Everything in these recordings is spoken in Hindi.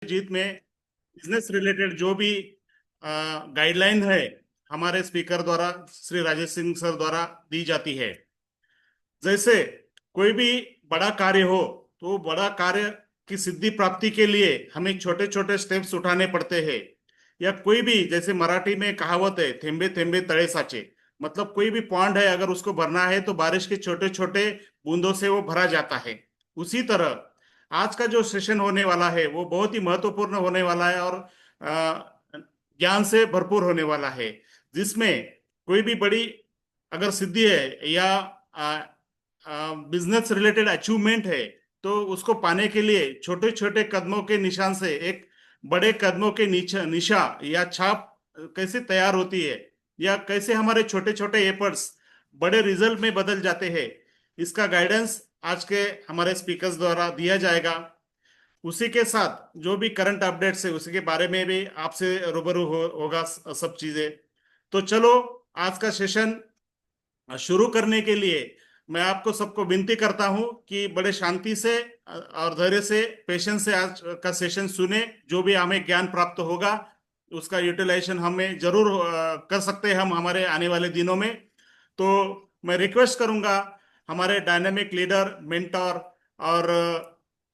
जीत में बिजनेस रिलेटेड जो भी गाइडलाइन है हमारे स्पीकर द्वारा, श्री राजेश सिंह सर द्वारा दी जाती है। जैसे कोई भी बड़ा कार्य हो तो बड़ा कार्य की सिद्धि प्राप्ति के लिए हमें छोटे छोटे स्टेप्स उठाने पड़ते हैं। या कोई भी, जैसे मराठी में कहावत है, थेंबे थेंबे तळे साचे। मतलब कोई भी पॉन्ड है, अगर उसको भरना है तो बारिश के छोटे छोटे बूंदों से वो भरा जाता है। उसी तरह आज का जो सेशन होने वाला है वो बहुत ही महत्वपूर्ण होने वाला है और ज्ञान से भरपूर होने वाला है। जिसमें कोई भी बड़ी अगर सिद्धि है या बिजनेस रिलेटेड अचीवमेंट है तो उसको पाने के लिए छोटे छोटे कदमों के निशान से एक बड़े कदमों के निशा या छाप कैसे तैयार होती है, या कैसे हमारे छोटे छोटे एफर्ट्स बड़े रिजल्ट में बदल जाते हैं, इसका गाइडेंस आज के हमारे स्पीकर्स द्वारा दिया जाएगा। उसी के साथ जो भी करंट अपडेट्स है उसी के बारे में भी आपसे रूबरू होगा सब चीजें। तो चलो, आज का सेशन शुरू करने के लिए मैं आपको सबको विनती करता हूं कि बड़े शांति से और धैर्य से, पेशेंस से आज का सेशन सुने। जो भी हमें ज्ञान प्राप्त होगा उसका यूटिलाइजेशन हमें जरूर कर सकते हैं हम हमारे आने वाले दिनों में। तो मैं रिक्वेस्ट करूंगा हमारे डायनामिक लीडर, मेंटोर और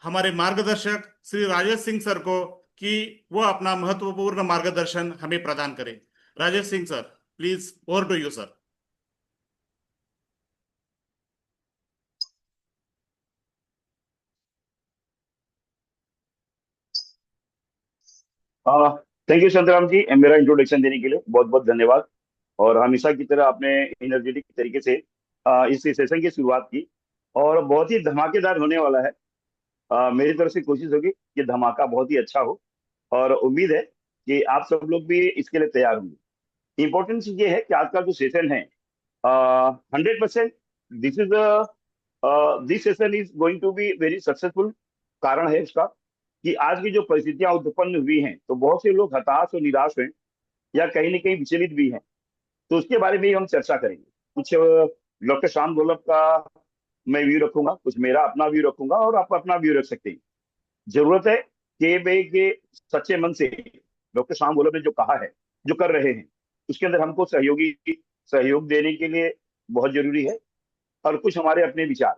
हमारे मार्गदर्शक श्री राजेश सिंह सर को कि वो अपना महत्वपूर्ण मार्गदर्शन हमें प्रदान करें। Rajesh Singh sir, please, over to you sir. Thank you Santram ji, मेरा इंट्रोडक्शन देने के लिए बहुत बहुत धन्यवाद। और हमेशा की तरह आपने एनर्जेटिक तरीके से इस सेशन की शुरुआत की और बहुत ही धमाकेदार होने वाला है। मेरी तरफ से कोशिश होगी कि धमाका बहुत ही अच्छा हो और उम्मीद है कि आप सब लोग भी इसके लिए तैयार होंगे। इंपॉर्टेंट चीज ये है कि आज का जो सेशन है 100% this is this session is going to be very successful. कारण है उसका कि आज की जो परिस्थितियां उत्पन्न हुई हैं तो बहुत से लोग हताश और निराश हैं या कहीं ना कहीं विचलित भी हैं। तो उसके बारे में ही हम चर्चा करेंगे। कुछ डॉक्टर श्याम गोलब का मैं व्यू रखूंगा, कुछ मेरा अपना व्यू रखूंगा और आप अपना व्यू रख सकते हैं। जरूरत है कि वे के सच्चे मन से डॉक्टर श्याम गोलब ने जो कहा है, जो कर रहे हैं, उसके अंदर हमको सहयोग देने के लिए बहुत जरूरी है। और कुछ हमारे अपने विचार।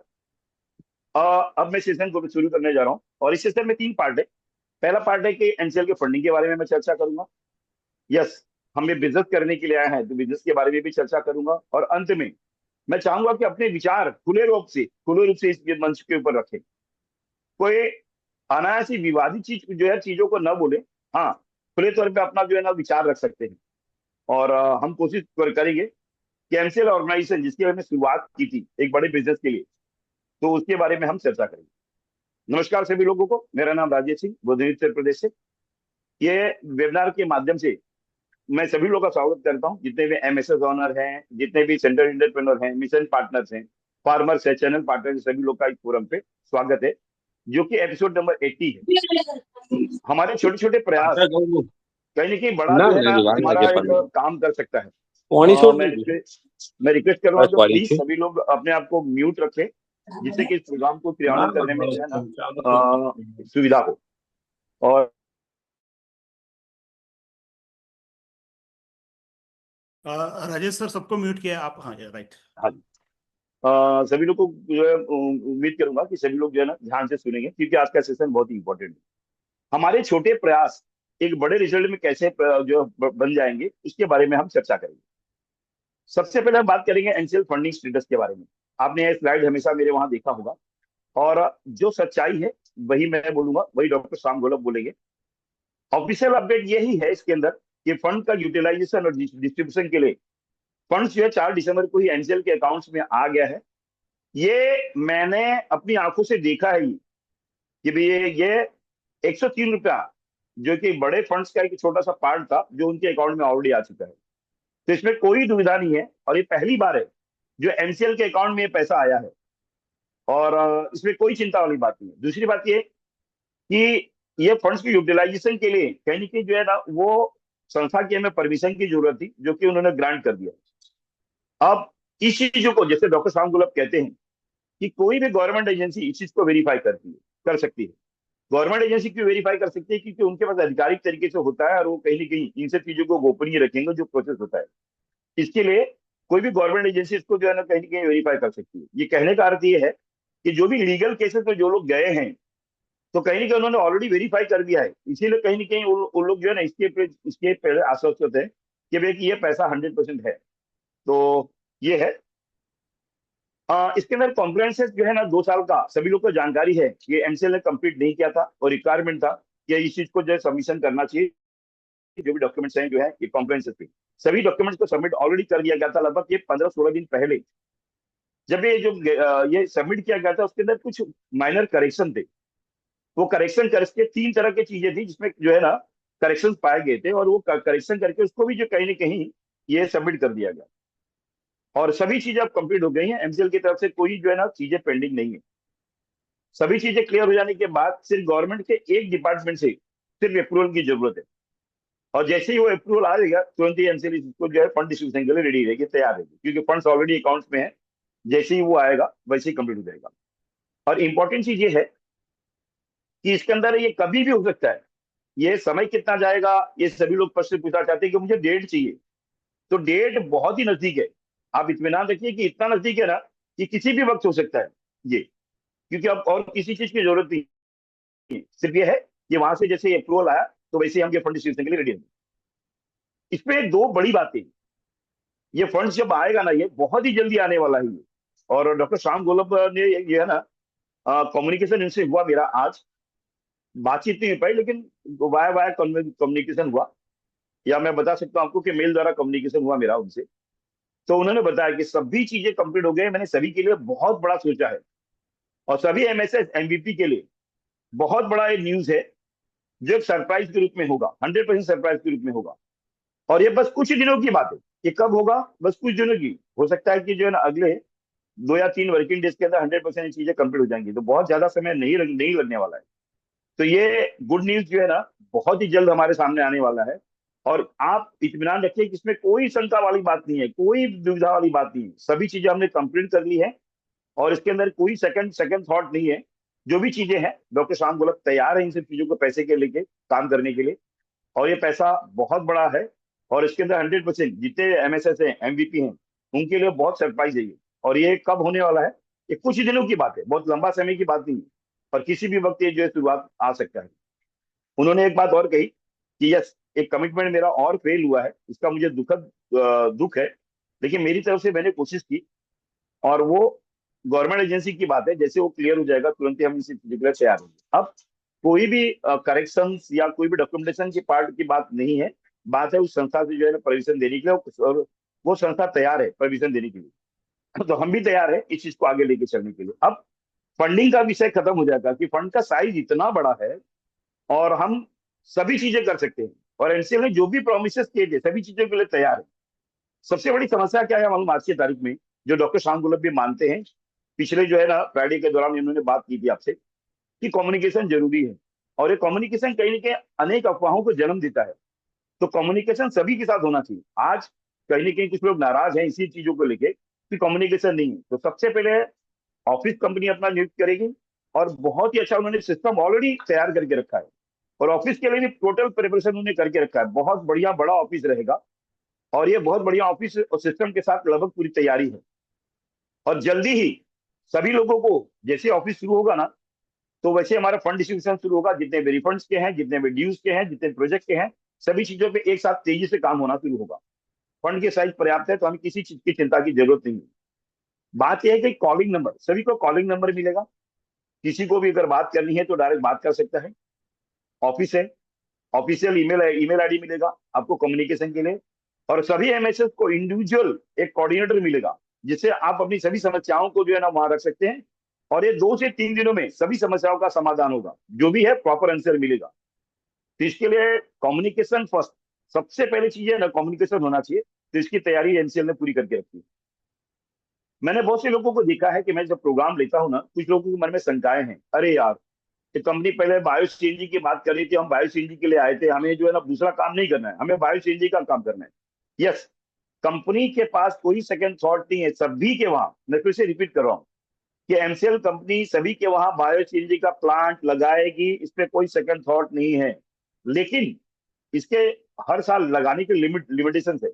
अब मैं सेशन को शुरू करने जा रहा हूँ और इस सेशन में 3 पार्ट है। पहला पार्ट है कि एनसीएल के फंडिंग के बारे में मैं चर्चा करूंगा। यस, हम ये बिजनेस करने के लिए आए हैं तो बिजनेस के बारे में भी चर्चा करूंगा। और अंत में मैं चाहूंगा कि अपने विचार खुले रूप से इस मंच के ऊपर रखें। कोई अनायासी विवादित चीज जो है चीजों को न बोले। हाँ, खुले तौर पे अपना जो है ना विचार रख सकते हैं। और हम कोशिश करेंगे कि एमसीएल ऑर्गेनाइजेशन जिसकी हमने शुरुआत की थी एक बड़े बिजनेस के लिए, तो उसके बारे में हम चर्चा करेंगे। नमस्कार सभी लोगों को, मेरा नाम राजेश सिंह, बुधनी उत्तर प्रदेश से। ये वेबिनार के माध्यम से मैं सभी लोगों का स्वागत करता हूं। जितने भी एमएसएस ऑनर हैं, जितने भी सेंट्रल एंटरप्रेन्योर हैं, मिशन पार्टनर्स हैं, फार्मर्स है, चैनल पार्टनर्स, सभी लोग का इस फोरम पे स्वागत है, जो कि एपिसोड नंबर 80 है। हमारे छोटे छोटे प्रयास कहीं ना कहीं बड़ा जो है ना हमारा एक काम कर सकता है। मैं रिक्वेस्ट कर रहा हूँ कि प्लीज सभी लोग अपने आप को म्यूट रखें, जिससे कि इस प्रोग्राम को क्रियान्वित करने में जो है ना सुविधा हो। और राजेश सर, सबको म्यूट किया आप? हाँ, राइट। हाँ जी, सभी लोग को जो है उम्मीद करूंगा कि सभी लोग जो है ना ध्यान से सुनेंगे, क्योंकि आज का सेशन बहुत ही इंपॉर्टेंट है। हमारे छोटे प्रयास एक बड़े रिजल्ट में कैसे जो बन जाएंगे, इसके बारे में हम चर्चा करेंगे। सबसे पहले हम बात करेंगे एनसीएल फंडिंग स्टेटस के बारे में। आपने ये स्लाइड हमेशा मेरे वहां देखा होगा और जो सच्चाई है वही मैं बोलूंगा, वही डॉक्टर श्याम गोलब बोलेंगे। ऑफिशियल अपडेट यही है इसके अंदर कि फंड का यूटिलाइजेशन और डिस्ट्रीब्यूशन के लिए फंड जो है 4 दिसंबर को ही एनसीएल के अकाउंट्स में आ गया है। ये मैंने अपनी आंखों से देखा है कि भाई ये 103 रुपया, जो कि बड़े फंड्स का एक छोटा सा पार्ट था, जो उनके अकाउंट में ऑलरेडी आ चुका है। तो इसमें कोई दुविधा नहीं है और ये पहली बार है जो एनसीएल के अकाउंट में ये पैसा आया है। और इसमें कोई चिंता वाली बात नहीं है। दूसरी बात ये कि ये फंड्स की यूटिलाइजेशन के लिए कहीं ना कहीं जो है ना वो संस्था की हमें परमिशन की जरूरत थी, जो कि उन्होंने ग्रांट कर दिया। अब इस चीजों को, जैसे डॉक्टर श्याम गुलाब कहते हैं कि कोई भी गवर्नमेंट एजेंसी इस चीज को वेरीफाई करती है, कर सकती है। गवर्नमेंट एजेंसी क्यों वेरीफाई कर सकती है? क्योंकि उनके पास आधिकारिक तरीके से होता है और वो कहीं ना कहीं इन सब चीजों को गोपनीय रखेंगे जो प्रोसेस होता है। इसके लिए कोई भी गवर्नमेंट एजेंसी इसको जो है ना कहीं ना कहीं वेरीफाई कर सकती है। ये कहने का अर्थ ये है कि जो भी लीगल केसेस में जो लोग गए हैं, तो कहीं ना कहीं उन्होंने ऑलरेडी वेरीफाई कर दिया है। इसीलिए कहीं ना कहीं उन लोग जो है ना इसके पहले आश्वस्त होते हैं कि भाई कि ये पैसा 100% है। तो ये है। इसके अंदर कॉम्प्रिहेंसिव जो है ना 2 साल का सभी लोग को जानकारी है। ये एमसीएल ने कंप्लीट नहीं किया था और रिक्वायरमेंट था कि इस चीज को जो है सबमिशन करना चाहिए। जो भी डॉक्यूमेंट्स हैं जो है ये कॉम्प्रिहेंसिव पे, सभी डॉक्यूमेंट्स को सबमिट ऑलरेडी कर दिया गया था लगभग ये 15-16 दिन पहले। जब ये जो ये सबमिट किया गया था उसके अंदर कुछ माइनर करेक्शन थे। वो करेक्शन करके 3 तरह की चीजें थी जिसमें जो है ना करेक्शन पाए गए थे, और वो करेक्शन करके उसको भी जो कहीं ना कहीं ये सबमिट कर दिया गया। और सभी चीजें अब कंप्लीट हो गई हैं। एमसीएल की तरफ से कोई जो है ना चीजें पेंडिंग नहीं है। सभी चीजें क्लियर हो जाने के बाद सिर्फ गवर्नमेंट के एक डिपार्टमेंट से सिर्फ अप्रूवल की जरूरत है। और जैसे ही वो अप्रूवल आ जाएगा तुरंत ही एमसीएल इसको जो है फंड डिस्ट्रीब्यूशन के लिए रेडी रहेगी, तैयार रहेगी, क्योंकि फंड्स ऑलरेडी अकाउंट्स में है। जैसे ही वो आएगा वैसे ही कंप्लीट हो जाएगा। और इंपॉर्टेंट चीज ये है कि इसके अंदर ये कभी भी हो सकता है। ये समय कितना जाएगा ये सभी लोग प्रश्न पूछना चाहते हैं कि मुझे डेट चाहिए। तो डेट बहुत ही नजदीक है। आप इत्मीनान रखिए कि इतना नजदीक है ना कि किसी भी वक्त हो सकता है ये। क्योंकि अब और किसी चीज की जरूरत नहीं है, सिर्फ ये है कि वहां से जैसे अप्रूवल आया तो वैसे ही हम ये फंड डिस्ट्रीब्यूशन के लिए रेडी हैं। इसमें दो बड़ी बातें। ये फंड जब आएगा ना ये बहुत ही जल्दी आने वाला है ये। और डॉक्टर श्याम गोलब ने ये है ना कम्युनिकेशन इनसे हुआ मेरा आज। बातचीत नहीं हो पाई लेकिन वाया वाया कम्युनिकेशन हुआ, या मैं बता सकता हूँ आपको कि मेल द्वारा कम्युनिकेशन हुआ मेरा उनसे। तो उन्होंने बताया कि सभी चीजें कंप्लीट हो गई, मैंने सभी के लिए बहुत बड़ा सोचा है। और सभी एमएसएस एमवीपी के लिए बहुत बड़ा ये न्यूज है जो एक सरप्राइज के रूप में होगा, 100% सरप्राइज के रूप में होगा। और ये बस कुछ दिनों की बात है। ये कब होगा? बस कुछ दिनों की। हो सकता है कि जो है ना अगले 2 या 3 वर्किंग डेज के अंदर 100% ये चीजें कंप्लीट हो जाएंगी। तो बहुत ज्यादा समय नहीं लगने वाला है। तो ये गुड न्यूज जो है ना बहुत ही जल्द हमारे सामने आने वाला है। और आप इत्मीनान रखिए कि इसमें कोई शंका वाली बात नहीं है, कोई दुविधा वाली बात नहीं है। सभी चीजें हमने कंप्लीट कर ली है और इसके अंदर कोई सेकंड सेकंड थॉट नहीं है। जो भी चीजें हैं डॉक्टर शाम गोलक तैयार है इन सब चीजों को पैसे के लेके काम करने के लिए। और ये पैसा बहुत बड़ा है। और इसके अंदर 100% जितने एमएसएस हैं एमवीपी हैं उनके लिए बहुत सरप्राइज है ये। और ये कब होने वाला है? ये कुछ दिनों की बात है, बहुत लंबा समय की बात नहीं है। और किसी भी वक्त ये जो है शुरुआत आ सकता है। उन्होंने एक बात और कही कि यस एक कमिटमेंट मेरा और फेल हुआ है, इसका मुझे दुखद दुख है, लेकिन मेरी तरफ से मैंने कोशिश की। और वो गवर्नमेंट एजेंसी की बात है, जैसे वो क्लियर हो जाएगा तुरंत ही हम इसे डिक्लेयर तैयार होंगे। अब कोई भी करेक्शंस या कोई भी डॉक्यूमेंटेशन की पार्ट की बात नहीं है। बात है उस संस्था से जो है ना परमिशन देने के लिए, और वो संस्था तैयार है परमिशन देने के लिए। तो हम भी तैयार है इस चीज को आगे लेके चलने के लिए। अब फंडिंग का विषय खत्म हो जाएगा कि फंड का साइज इतना बड़ा है और हम सभी चीजें कर सकते हैं। और एनसीएल ने जो भी प्रोमिस किए थे सभी चीजों के लिए तैयार है। सबसे बड़ी समस्या क्या है मालूम आज की तारीख में, जो डॉक्टर शाम गुलब भी मानते हैं, पिछले जो है ना फ्राइडे के दौरान इन्होंने बात की थी आपसे कि कम्युनिकेशन जरूरी है। और ये कम्युनिकेशन कहीं ना कहीं अनेक अफवाहों को जन्म देता है। तो कम्युनिकेशन सभी के साथ होना चाहिए। आज कहीं ना कहीं कुछ लोग नाराज हैं इसी चीजों को लेके कि कम्युनिकेशन नहीं है। तो सबसे पहले ऑफिस कंपनी अपना नियुक्त करेगी और बहुत ही अच्छा उन्होंने सिस्टम ऑलरेडी तैयार करके रखा है। और ऑफिस के लिए भी टोटल प्रिपरेशन उन्होंने करके रखा है। बहुत बढ़िया बड़ा ऑफिस रहेगा और ये बहुत बढ़िया ऑफिस और सिस्टम के साथ लगभग पूरी तैयारी है। और जल्दी ही सभी लोगों को जैसे ऑफिस शुरू होगा ना तो वैसे हमारा फंड डिस्ट्रीब्यूशन शुरू होगा। जितने भी रिफंड्स के हैं, जितने भी ड्यूज के हैं, जितने प्रोजेक्ट के हैं, सभी चीजों पे एक साथ तेजी से काम होना शुरू होगा। फंड की साइज पर्याप्त है तो हमें किसी चीज की चिंता की जरूरत नहीं है। बात यह है कि कॉलिंग नंबर, सभी को कॉलिंग नंबर मिलेगा। किसी को भी अगर बात करनी है तो डायरेक्ट बात कर सकता है। ऑफिस है, ऑफिशियल ईमेल आईडी मिलेगा आपको कम्युनिकेशन के लिए। और सभी एमएसएस को इंडिविजुअल एक कोऑर्डिनेटर मिलेगा जिससे आप अपनी सभी समस्याओं को जो है ना वहां रख सकते हैं। और ये 2 से 3 दिनों में सभी समस्याओं का समाधान होगा, जो भी है प्रॉपर आंसर मिलेगा। तो इसके लिए कम्युनिकेशन फर्स्ट, सबसे पहले चीज है ना कम्युनिकेशन होना चाहिए। तो इसकी तैयारी एनसीएल ने पूरी करके रखी है। मैंने बहुत से लोगों को देखा है कि मैं जब प्रोग्राम लेता हूँ ना कुछ लोगों के मन में शंकाएं हैं, अरे यार ये कंपनी पहले बायो सीएनजी की बात कर रही थी, हम बायो सीएनजी के लिए आए थे, हमें जो है ना दूसरा काम नहीं करना है, हमें बायो सीएनजी का काम करना है। यस, कंपनी के पास कोई सेकंड थॉट नहीं है। सभी के वहां, मैं फिर से रिपीट कर रहा हूँ, कि एमसीएल कंपनी सभी के वहां बायो सीएनजी का प्लांट लगाएगी, इस पे कोई सेकंड थॉट नहीं है। लेकिन इसके हर साल लगाने के लिमिटेशन है।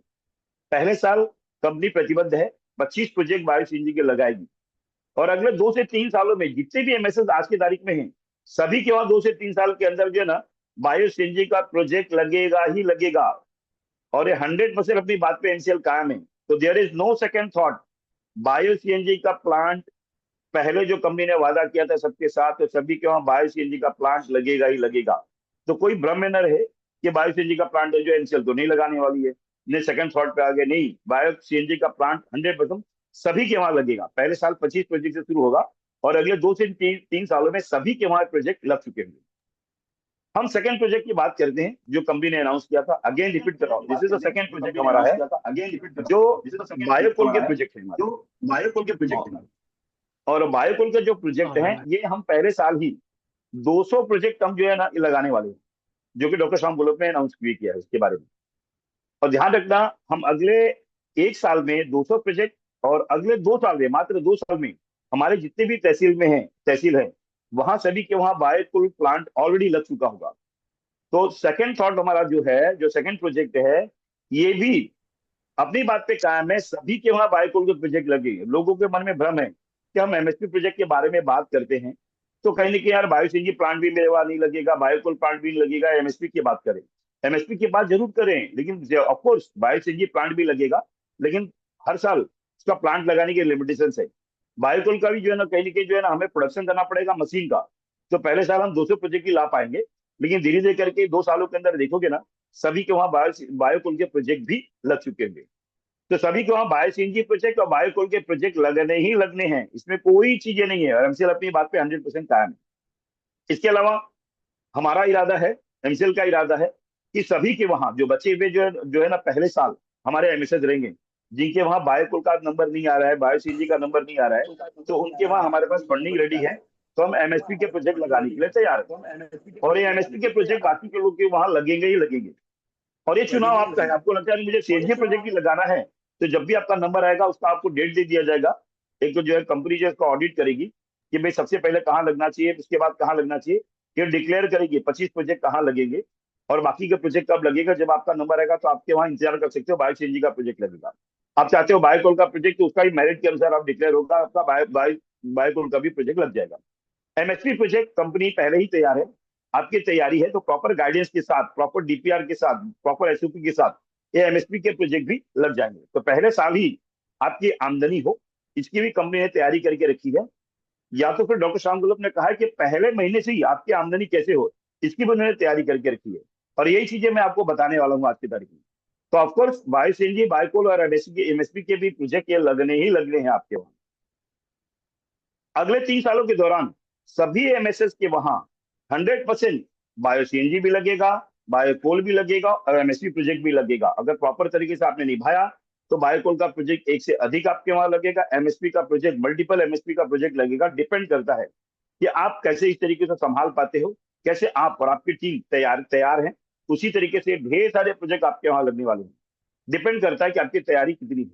पहले साल कंपनी प्रतिबद्ध है 25 प्रोजेक्ट बायो सीएनजी के लगाएगी, और अगले 2 से 3 सालों में जितने भी एमएसएस आज की तारीख में हैं, सभी के वहां 2 से 3 साल के अंदर जो है ना बायो सीएनजी का प्रोजेक्ट लगेगा ही लगेगा। और ये 100% अपनी बात पे एमसीएल कायम है। तो there is no second thought, bio CNG का प्लांट पहले जो कंपनी ने वादा किया था सबके साथ, तो सभी के वहां बायो सीएनजी का प्लांट लगेगा ही लगेगा। तो कोई भ्रम में न रहे कि बायो सीएनजी का प्लांट है जो एमसीएल तो नहीं लगाने वाली है, ने सेकंड थॉट पे आ गए, नहीं, बायो सीएनजी का प्लांट 100% सभी के वहां लगेगा। पहले साल 25 प्रोजेक्ट से शुरू होगा, और अगले 2 से 3 सालों में सभी के वहां प्रोजेक्ट लग चुके होंगे। हम सेकंड प्रोजेक्ट की बात करते हैं जो कंपनी ने अनाउंस किया था। अगेन रिपीट कर रहा हूँ, this is the second project हमारा है, जो बायोकोल के प्रोजेक्ट है हमारे। और बायोकोल के जो प्रोजेक्ट हैं, ये हम पहले साल ही 200 प्रोजेक्ट हम जो है ना लगाने वाले हैं, जो कि डॉक्टर श्याम गुलाब ने अनाउंस किया है इसके बारे में। और ध्यान रखना, हम अगले 1 साल में 200 प्रोजेक्ट, और अगले 2 साल में, मात्र 2 साल में, हमारे जितने भी तहसील है, वहां सभी के वहां बायोकोल प्लांट ऑलरेडी लग चुका होगा। तो सेकंड थॉट हमारा जो है, जो सेकंड प्रोजेक्ट है, ये भी अपनी बात पे कायम है, सभी के वहां बायोकोल के प्रोजेक्ट लगे। लोगों के मन में भ्रम है कि हम एमएसपी प्रोजेक्ट के बारे में बात करते हैं तो कहीं ना कहीं यार बायो सीएनजी प्लांट भी मेरे वहां नहीं लगेगा, बायोकोल प्लांट भी नहीं लगेगा, एमएसपी की बात करें। एमएसपी की बात जरूर करें, लेकिन ऑफकोर्स बायो सीएनजी प्लांट भी लगेगा, लेकिन हर साल उसका प्लांट लगाने के लिमिटेशन है। बायोकोल का भी जो है ना कहीं ना कहीं जो है ना हमें प्रोडक्शन करना पड़ेगा मशीन का। तो पहले साल हम 200 प्रोजेक्ट ही ला पाएंगे, लेकिन धीरे धीरे करके 2 सालों के अंदर देखोगे ना सभी के वहां बायोकोल के प्रोजेक्ट भी लग चुके होंगे। तो सभी को वहां बायो सीएनजी प्रोजेक्ट और बायोकोल के प्रोजेक्ट लगने ही लगने हैं, इसमें कोई चीजें नहीं है, और एमसीएल अपनी बात पे 100% कायम है। इसके अलावा हमारा इरादा है, एमसीएल का इरादा है कि सभी के वहां जो बचे हुए जो है ना पहले साल हमारे एमएसएस रहेंगे, जिनके वहां बायोकोल का नंबर नहीं आ रहा है, बायो सीएनजी का नंबर नहीं आ रहा है, तो उनके वहां हमारे पास फंडिंग रेडी है। तो हम एमएसपी के प्रोजेक्ट लगाने के लिए तैयार है, और ये एमएसपी के प्रोजेक्ट बाकी के लोग के वहां लगेंगे ही लगेंगे। और ये चुनाव आपका है, आपको लगता है मुझे सीएनजी प्रोजेक्ट ही लगाना है, तो जब भी आपका नंबर आएगा उसका आपको डेट दे दिया जाएगा। एक तो जो है कंपनी जो इसका ऑडिट करेगी कि भाई सबसे पहले कहाँ लगना चाहिए, उसके बाद कहाँ लगना चाहिए, फिर डिक्लेयर करेगी 25 प्रोजेक्ट कहाँ लगेंगे, और बाकी का प्रोजेक्ट कब लगेगा। जब आपका नंबर आएगा तो आपके वहां इंतजार कर सकते हो, बायो सीएनजी का प्रोजेक्ट लगेगा। आप चाहते हो बायोकोल का प्रोजेक्ट, तो उसका ही मेरिट के अनुसार आप डिक्लेयर होगा, आपका बायोकोल का भी प्रोजेक्ट लग जाएगा। एमएसपी प्रोजेक्ट कंपनी पहले ही तैयार है, आपकी तैयारी है, तो प्रॉपर गाइडेंस के साथ, प्रॉपर डीपीआर के साथ, प्रॉपर एसओपी के साथ ये एमएसपी के प्रोजेक्ट भी लग जाएंगे। तो पहले साल ही आपकी आमदनी हो, इसकी भी कंपनी ने तैयारी करके रखी है। या तो फिर डॉक्टर श्याम गुलाब ने कहा है कि पहले महीने से ही आपकी आमदनी कैसे हो, इसकी भी उन्होंने तैयारी करके रखी है, और यही चीजें मैं आपको बताने वाला हूँ आज की तारीख में। तो ऑफकोर्स बायो सीएनजी, बायोकोल और एमएसपी के भी प्रोजेक्ट ये लगने ही लगने हैं आपके वहां। अगले 3 सालों के दौरान सभी एमएसएस के वहां 100% बायो सीएनजी भी लगेगा, बायोकोल भी लगेगा, और एमएसपी प्रोजेक्ट भी लगेगा। अगर प्रॉपर तरीके से आपने निभाया तो बायोकोल का प्रोजेक्ट एक से अधिक आपके वहां लगेगा, एमएसपी का प्रोजेक्ट, मल्टीपल एमएसपी का प्रोजेक्ट लगेगा। डिपेंड करता है कि आप कैसे इस तरीके से संभाल पाते हो, कैसे आप और आपकी टीम तैयार है। उसी तरीके से ढेर सारे प्रोजेक्ट आपके वहां लगने वाले हैं। डिपेंड करता है कि आपकी तैयारी कितनी है।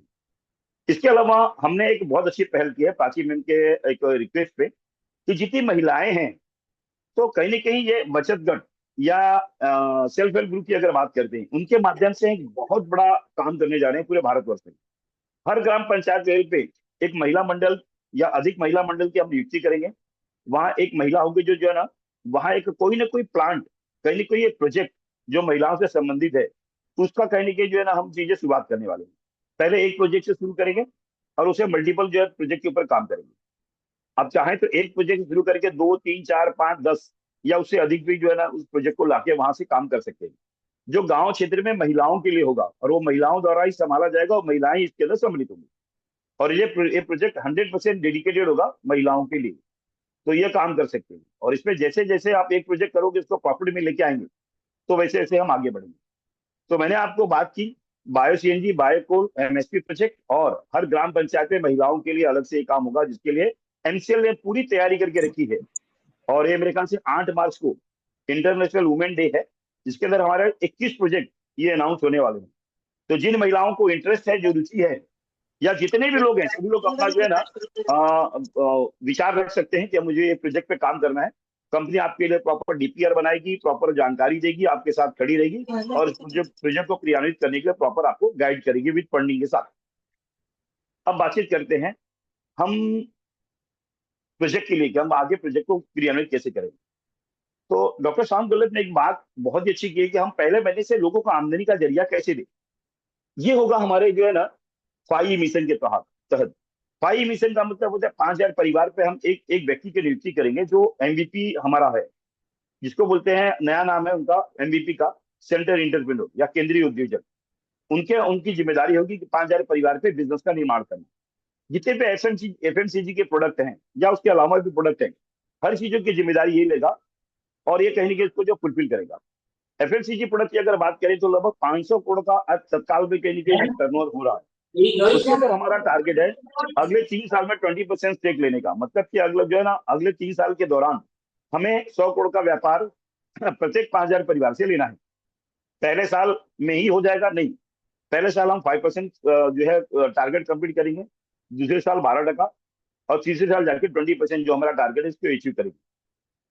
इसके अलावा हमने एक बहुत अच्छी पहल की है प्राची मैम के एक रिक्वेस्ट पे, कि जितनी महिलाएं हैं, तो कहीं ना कहीं ये बचत गट या सेल्फ हेल्प ग्रुप की अगर बात करते हैं, उनके माध्यम से एक बहुत बड़ा काम करने जा रहे हैं पूरे भारतवर्ष में। हर ग्राम पंचायत लेवल पे एक महिला मंडल या अधिक महिला मंडल की हम नियुक्ति करेंगे। वहां एक महिला होगी जो जो है ना वहां एक कोई ना कोई प्लांट, कहीं ना कोई एक प्रोजेक्ट जो महिलाओं से संबंधित है, उसका कहीं ना कहीं जो है ना हम चीजें शुरुआत करने वाले हैं। पहले एक प्रोजेक्ट से शुरू करेंगे, और उसे मल्टीपल जो है प्रोजेक्ट के ऊपर काम करेंगे। आप चाहें तो एक प्रोजेक्ट शुरू करके 2 3 4 5 10 या उससे अधिक भी जो है ना उस प्रोजेक्ट को लाके वहां से काम कर सकते हैं, जो गांव क्षेत्र में महिलाओं के लिए होगा, और वो महिलाओं द्वारा ही संभाला जाएगा, और महिलाएं इसके अंदर सम्मिलित होंगी। और ये प्रोजेक्ट 100% डेडिकेटेड होगा महिलाओं के लिए। तो ये काम कर सकते हैं, और इसमें जैसे जैसे आप एक प्रोजेक्ट करोगे इसको प्रॉफिट में लेके आएंगे, तो वैसे वैसे हम आगे बढ़ेंगे। तो मैंने आपको बात की bio CNG, biocoal, MSP project, और हर ग्राम पंचायत में महिलाओं के लिए अलग से एक काम होगा, जिसके लिए एमसीएल ने पूरी तैयारी करके रखी है। और ये मेरे ख्याल से 8 मार्च को इंटरनेशनल वुमेन डे है, जिसके अंदर हमारे 21 प्रोजेक्ट ये अनाउंस होने वाले हैं। तो जिन महिलाओं को इंटरेस्ट है, जो रुचि है, या जितने भी लोग हैं सभी लोग अपना जो है ना विचार रख सकते हैं कि मुझे ये प्रोजेक्ट पे काम करना है। कंपनी आपके लिए प्रॉपर डीपीआर बनाएगी, प्रॉपर जानकारी देगी, आपके साथ खड़ी रहेगी और इस प्रोजेक्ट को क्रियान्वित करने के लिए प्रॉपर आपको गाइड करेगी विद फंडिंग के साथ। अब बातचीत करते हैं हम प्रोजेक्ट के लिए कि हम आगे प्रोजेक्ट को क्रियान्वित कैसे करेंगे। तो डॉक्टर श्याम गुल्लक ने एक बात बहुत ही अच्छी की है कि हम पहले महीने से लोगों को आमदनी का जरिया कैसे दें। ये होगा हमारे जो है ना 5 मिशन के तहत। 5 मिशन का मतलब होता है 5,000 परिवार पे हम एक एक व्यक्ति की नियुक्ति करेंगे जो एमवीपी हमारा है, जिसको बोलते हैं, नया नाम है उनका एमवीपी का, सेंटर इंटरप्रेन्योर या केंद्रीय उद्योजक। उनके उनकी जिम्मेदारी होगी कि 5,000 परिवार पे बिजनेस का निर्माण करना। जितने पे एफएमसीजी के प्रोडक्ट हैं या उसके अलावा भी प्रोडक्ट हैं, हर चीजों की जिम्मेदारी ये लेगा और ये कहीं कि इसको जो फुलफिल करेगा। एफएमसीजी प्रोडक्ट की अगर बात करें तो लगभग 500 करोड़ का आज तत्काल में कहीं कहीं टर्नओवर हो रहा है। उसके ऊपर हमारा टारगेट है अगले 3 साल में 20% स्टेक लेने का। मतलब कि अगले जो है ना अगले 3 साल के दौरान हमें 100 करोड़ का व्यापार प्रत्येक 5,000 परिवार से लेना है। पहले साल में ही हो जाएगा नहीं, पहले साल हम 5% जो है टारगेट कंप्लीट करेंगे, दूसरे साल 12% और तीसरे साल जाके 20% जो हमारा टारगेट है इसको अचीव करेंगे।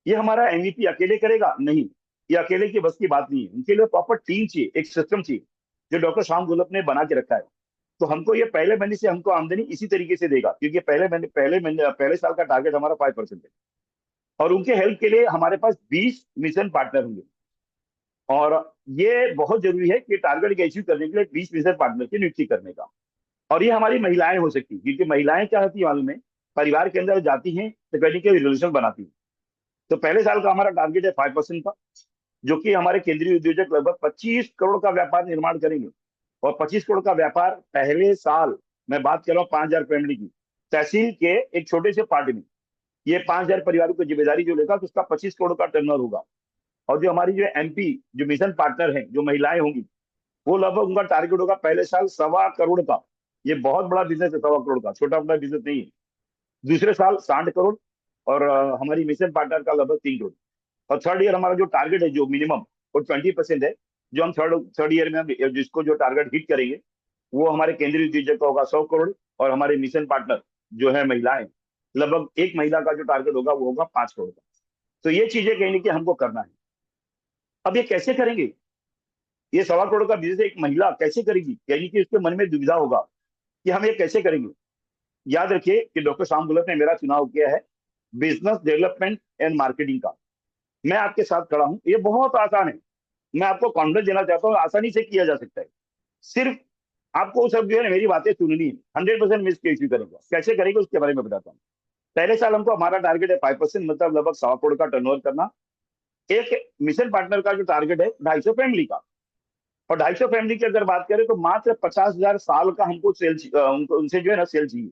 ये हमारा एमवीपी अकेले करेगा नहीं, ये अकेले की बस की बात नहीं है। उनके लिए प्रॉपर टीम चाहिए, एक सिस्टम चाहिए जो डॉक्टर श्याम गुल्लक ने बना के रखा है। तो हमको ये पहले महीने से हमको आमदनी इसी तरीके से देगा, क्योंकि पहले साल का टारगेट हमारा 5% है। और उनके हेल्प के लिए हमारे पास 20 मिशन पार्टनर होंगे। और ये बहुत जरूरी है कि टारगेट को अचीव करने के लिए 20 मिशन पार्टनर की नियुक्ति करने का। और ये हमारी महिलाएं हो सकती है, क्योंकि महिलाएं क्या होती है मालूम है, परिवार के अंदर जाती हैं तो कहीं के रिजोल्यूशन बनाती है। तो पहले साल का हमारा टारगेट है 5% का, जो कि हमारे केंद्रीय उद्योजक लगभग 25 करोड़ का व्यापार निर्माण करेंगे। और 25 करोड़ का व्यापार पहले साल, मैं बात कर रहा हूँ 5,000 फैमिली की, तहसील के एक छोटे से पार्ट में ये 5,000 परिवारों की जिम्मेदारी जो लेगा तो उसका 25 करोड़ का टर्नओवर होगा। और जो हमारी जो एमपी जो मिशन पार्टनर है, जो महिलाएं होंगी, वो लगभग उनका टारगेट होगा पहले साल 1.25 करोड़ का। ये बहुत बड़ा बिजनेस है, 1.25 करोड़ का छोटा मोटा बिजनेस नहीं है। दूसरे साल 60 करोड़ और हमारी मिशन पार्टनर का लगभग 3 करोड़। और थर्ड ईयर हमारा जो टारगेट है जो मिनिमम वो 20% है, जो हम थर्ड थर्ड ईयर में हम जिसको जो टारगेट हिट करेंगे वो हमारे केंद्रीय उद्योजक का होगा 100 करोड़। और हमारे मिशन पार्टनर जो है महिलाएं, लगभग एक महिला का जो टारगेट होगा वो होगा 5 करोड़ का। तो ये चीजें कहीं कि हमको करना है। अब ये कैसे करेंगे, ये 1.25 करोड़ का बिजनेस एक महिला कैसे करेगी, यानी कि उसके मन में दुविधा होगा कि हम ये कैसे करेंगे। याद रखिए कि डॉक्टर श्याम गुल्लक ने मेरा चुनाव किया है बिजनेस डेवलपमेंट एंड मार्केटिंग का। मैं आपके साथ खड़ा हूं, ये बहुत आसान है। मैं आपको कॉन्फिडेंस देना चाहता हूँ, आसानी से किया जा सकता है। सिर्फ आपको सब जो है ना मेरी बातें सुननी है। 100% मिस के इश्यू करेंगे, कैसे करेंगे उसके बारे में बताता हूँ। पहले साल हमको हमारा टारगेट है 5%, मतलब लगभग 1.25 करोड़ का टर्नओवर करना। एक मिशन पार्टनर का जो टारगेट है 250 फैमिली का। और 250 फैमिली की अगर बात करें तो मात्र 50,000 साल का हमको सेल उनसे जो है ना सेल चाहिए।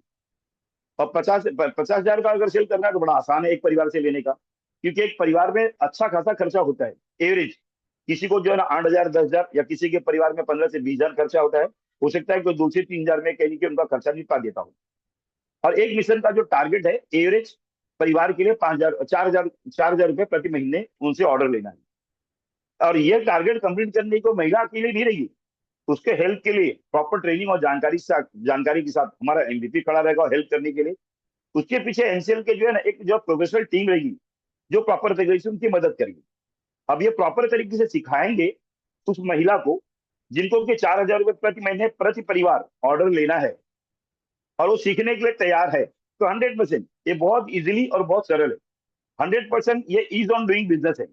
और 50,000 का अगर सेल करना है तो बड़ा आसान है एक परिवार से लेने का, क्योंकि एक परिवार में अच्छा खासा खर्चा होता है एवरेज। किसी को जो है ना 8,000 10,000 या किसी के परिवार में 15 से 20,000 खर्चा होता है। हो सकता है कोई 2 से 3,000 में कहीं कि उनका खर्चा निपटा देता हो। और एक मिशन का जो टारगेट है एवरेज परिवार के लिए 5,000 4,000 रुपए प्रति महीने उनसे ऑर्डर लेना है। और ये टारगेट कंप्लीट करने को महिला अकेले नहीं रही, उसके हेल्प के लिए प्रॉपर ट्रेनिंग और जानकारी के साथ हमारा एमवीपी खड़ा रहेगा और हेल्प करने के लिए। उसके पीछे एनसीएल के जो है ना एक जो प्रोफेशनल टीम रहेगी जो प्रॉपर तरीके से उनकी मदद करेगी। अब ये प्रॉपर तरीके से सिखाएंगे उस महिला को जिनको कि 4,000 रुपए प्रति महीने प्रति परिवार ऑर्डर लेना है और वो सीखने के लिए तैयार है। तो 100% ये बहुत इजीली और बहुत सरल है। 100% ये ईज ऑन डूइंग बिजनेस है।